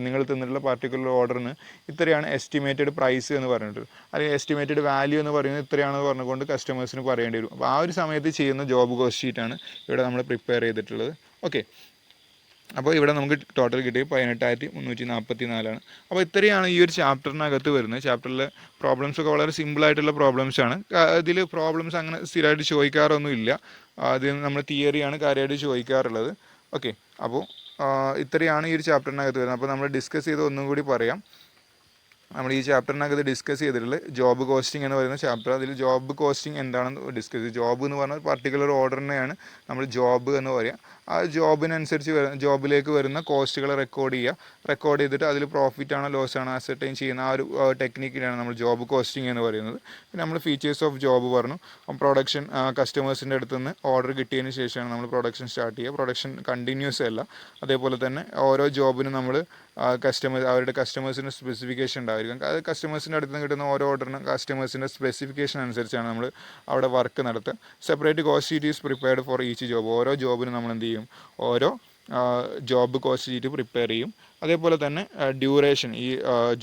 നിങ്ങൾ തന്നിട്ടുള്ള പർട്ടിക്കുലർ ഓർഡറിന് ഇത്രയാണ് എസ്റ്റിമേറ്റഡ് പ്രൈസ് എന്ന് പറഞ്ഞിട്ട്, അല്ലെങ്കിൽ എസ്റ്റിമേറ്റഡ് വാല്യൂ എന്ന് പറയുന്നത് ഇത്രയാണെന്ന് പറഞ്ഞുകൊണ്ട് കസ്റ്റമേഴ്സിന് പറയേണ്ടി വരും. അപ്പോൾ ആ ഒരു സമയത്ത് ചെയ്യുന്ന ജോബ് കോസ്റ്റ് ഷീറ്റാണ് ഇവിടെ നമ്മൾ പ്രിപ്പയർ ചെയ്തിട്ടുള്ളത്. ഓക്കെ, അപ്പോൾ ഇവിടെ നമുക്ക് ടോട്ടൽ കിട്ടിയത് 18,344. അപ്പോൾ ഇത്രയാണ് ഈ ഒരു ചാപ്റ്ററിനകത്ത് വരുന്നത്. ചാപ്റ്ററിലെ പ്രോബ്ലംസൊക്കെ വളരെ സിമ്പിളായിട്ടുള്ള പ്രോബ്ലംസാണ്. ഇതിൽ പ്രോബ്ലംസ് അങ്ങനെ സ്ഥിരമായിട്ട് ചോദിക്കാറൊന്നും ഇല്ല. അത് നമ്മൾ തിയറിയാണ് കാര്യമായിട്ട് ചോദിക്കാറുള്ളത്. ഓക്കെ, അപ്പോൾ ഇത്രയാണ് ഈ ഒരു ചാപ്റ്ററിനകത്ത് വരുന്നത്. അപ്പോൾ നമ്മൾ ഡിസ്കസ് ചെയ്ത് ഒന്നും കൂടി പറയാം. നമ്മൾ ഈ ചാപ്റ്ററിനകത്ത് ഡിസ്കസ് ചെയ്തിട്ടുള്ളത് ജോബ് കോസ്റ്റിംഗ് എന്ന് പറയുന്ന ചാപ്റ്റർ. അതിൽ ജോബ് കോസ്റ്റിംഗ് എന്താണെന്ന് ഡിസ്കസ് ചെയ്തു. ജോബ് എന്ന് പറഞ്ഞാൽ പർട്ടിക്കുലർ ഓർഡറിനെയാണ് നമ്മൾ ജോബ് എന്ന് പറയുക. ആ ജോബിനനുസരിച്ച് ജോബിലേക്ക് വരുന്ന കോസ്റ്റുകൾ റെക്കോർഡ് ചെയ്തിട്ട് അതിൽ പ്രോഫിറ്റ് ആണോ ലോസ് ആണോ അസർട്ടൈൻ ചെയ്യുന്ന ആ ഒരു ടെക്നിക്കിനാണ് നമ്മൾ ജോബ് കോസ്റ്റിംഗ് എന്ന് പറയുന്നത്. പിന്നെ നമ്മൾ ഫീച്ചേഴ്സ് ഓഫ് ജോബ് പറഞ്ഞു. പ്രൊഡക്ഷൻ കസ്റ്റമേഴ്സിൻ്റെ അടുത്ത് നിന്ന് ഓർഡർ കിട്ടിയതിന് ശേഷമാണ് നമ്മൾ പ്രൊഡക്ഷൻ സ്റ്റാർട്ട് ചെയ്യുക. പ്രൊഡക്ഷൻ കണ്ടിന്യൂസ് അല്ല. അതേപോലെ തന്നെ ഓരോ ജോബിനും നമ്മൾ അവരുടെ കസ്റ്റമേഴ്സിൻ്റെ സ്പെസിഫിക്കേഷൻ ഉണ്ടായിരിക്കും. അത് കസ്റ്റമേഴ്സിൻ്റെ അടുത്ത് നിന്ന് കിട്ടുന്ന ഓരോ ഓർഡറിനും കസ്റ്റമേഴ്സിൻ്റെ സ്പെസിഫിക്കേഷൻ അനുസരിച്ചാണ് നമ്മൾ അവിടെ വർക്ക് നടത്തുക. Separate cost sheet is prepared for each job. ഓരോ ജോബിനും നമ്മൾ എന്ത് ചെയ്യും, ഓരോ ജോബ് കോസ്റ്റ് ഷീറ്റ് പ്രിപ്പയർ ചെയ്യും. അതേപോലെ തന്നെ ഡ്യൂറേഷൻ, ഈ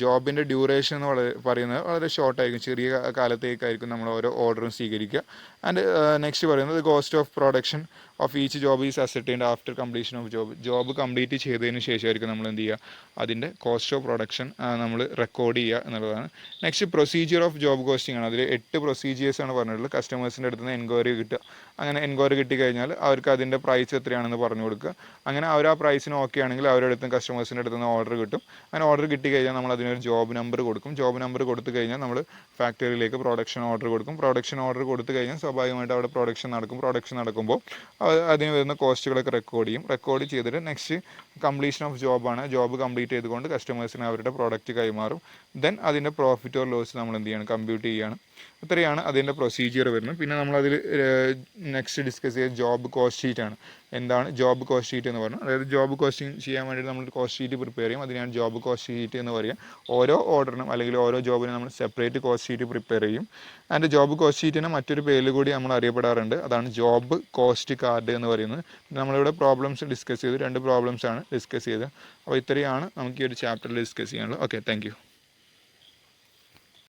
ജോബിൻ്റെ ഡ്യൂറേഷൻ എന്ന് പറയുന്നത് വളരെ ഷോർട്ടായിരിക്കും, ചെറിയ കാലത്തേക്കായിരിക്കും നമ്മൾ ഓരോ ഓർഡറും സ്വീകരിക്കുക. ആൻഡ് നെക്സ്റ്റ് പറയുന്നത് cost of production of each job is ascertained after completion of job complete ചെയ്തതിന് ശേഷമായിരിക്കും നമ്മൾ എന്ത് ചെയ്യുക, അതിൻ്റെ കോസ്റ്റ് ഓഫ് പ്രൊഡക്ഷൻ നമ്മൾ റെക്കോർഡ് ചെയ്യുക എന്നുള്ളതാണ്. Next procedure of job costing ആണ്. അതിൽ 8 പ്രൊസീജിയേഴ്സാണ് പറഞ്ഞിട്ടുള്ളത്. കസ്റ്റമേഴ്സിൻ്റെ അടുത്ത് നിന്ന് എൻക്വയറി കിട്ടുക. അങ്ങനെ എൻക്വയറി കിട്ടിക്കഴിഞ്ഞാൽ അവർക്ക് അതിൻ്റെ പ്രൈസ് എത്രയാണെന്ന് പറഞ്ഞു കൊടുക്കുക. അങ്ങനെ അവർ ആ പ്രൈസിന് ഓക്കെ ആണെങ്കിൽ അവരുടെ അടുത്ത് കസ്റ്റമേഴ്സിൻ്റെ അടുത്ത് നിന്ന് ഓർഡർ കിട്ടും. അങ്ങനെ ഓർഡർ കിട്ടിക്കഴിഞ്ഞാൽ നമ്മൾ അതിനൊരു ജോബ് നമ്പർ കൊടുക്കും. ജോബ് നമ്പർ കൊടുത്തു കഴിഞ്ഞാൽ നമ്മൾ ഫാക്ടറിയിലേക്ക് പ്രൊഡക്ഷൻ ഓർഡർ കൊടുക്കും. പ്രൊഡക്ഷൻ ഓർഡർ കൊടുത്തു കഴിഞ്ഞാൽ സ്വാഭാവികമായിട്ട് അവിടെ പ്രൊഡക്ഷൻ നടക്കും. പ്രൊഡക്ഷൻ നടക്കുമ്പോൾ അതിന് വരുന്ന കോസ്റ്റുകളൊക്കെ റെക്കോർഡ് ചെയ്യും. റെക്കോർഡ് ചെയ്തിട്ട് നെക്സ്റ്റ് കംപ്ലീഷൻ ഓഫ് ജോബാണ്. ജോബ് കംപ്ലീറ്റ് ചെയ്തുകൊണ്ട് കസ്റ്റമേഴ്സിന് അവരുടെ പ്രോഡക്റ്റ് കൈമാറും. ദെൻ അതിൻ്റെ പ്രോഫിറ്റ് ഓർ ലോസ് നമ്മൾ എന്ത് ചെയ്യണം, കമ്പ്യൂട്ട് ചെയ്യുകയാണ്. ഇത്രയാണ് അതിൻ്റെ പ്രൊസീജിയർ വരുന്നത്. പിന്നെ നമ്മളതിൽ നെക്സ്റ്റ് ഡിസ്കസ് ചെയ്ത ജോബ് കോസ്റ്റ് ഷീറ്റാണ്. എന്താണ് ജോബ് കോസ്റ്റ് ഷീറ്റ് എന്ന് പറഞ്ഞാൽ, അതായത് ജോബ് കോസ്റ്റിംഗ് ചെയ്യാൻ വേണ്ടിയിട്ട് നമ്മൾ കോസ്റ്റ് ഷീറ്റ് പ്രിപ്പയർ ചെയ്യും. അതിനാണ് ജോബ് കോസ്റ്റ് ഷീറ്റ് എന്ന് പറയുക. ഓരോ ഓർഡറിനും അല്ലെങ്കിൽ ഓരോ ജോബിനും നമ്മൾ സെപ്പറേറ്റ് കോസ്റ്റ് ഷീറ്റ് പ്രിപ്പയർ ചെയ്യും. ആൻഡ് ജോബ് കോസ്റ്റ് ഷീറ്റിന് മറ്റൊരു പേരിൽ കൂടി നമ്മൾ അറിയപ്പെടാറുണ്ട്. അതാണ് ജോബ് കോസ്റ്റ് കാർഡ് എന്ന് പറയുന്നത്. നമ്മളിവിടെ പ്രോബ്ലംസ് ഡിസ്കസ് ചെയ്തു. 2 പ്രോബ്ലംസാണ് ഡിസ്കസ് ചെയ്തത്. അപ്പോൾ ഇത്രയാണ് നമുക്ക് ഈ ഒരു ചാപ്റ്ററിൽ ഡിസ്കസ് ചെയ്യാനുള്ളത്. Okay, thank you.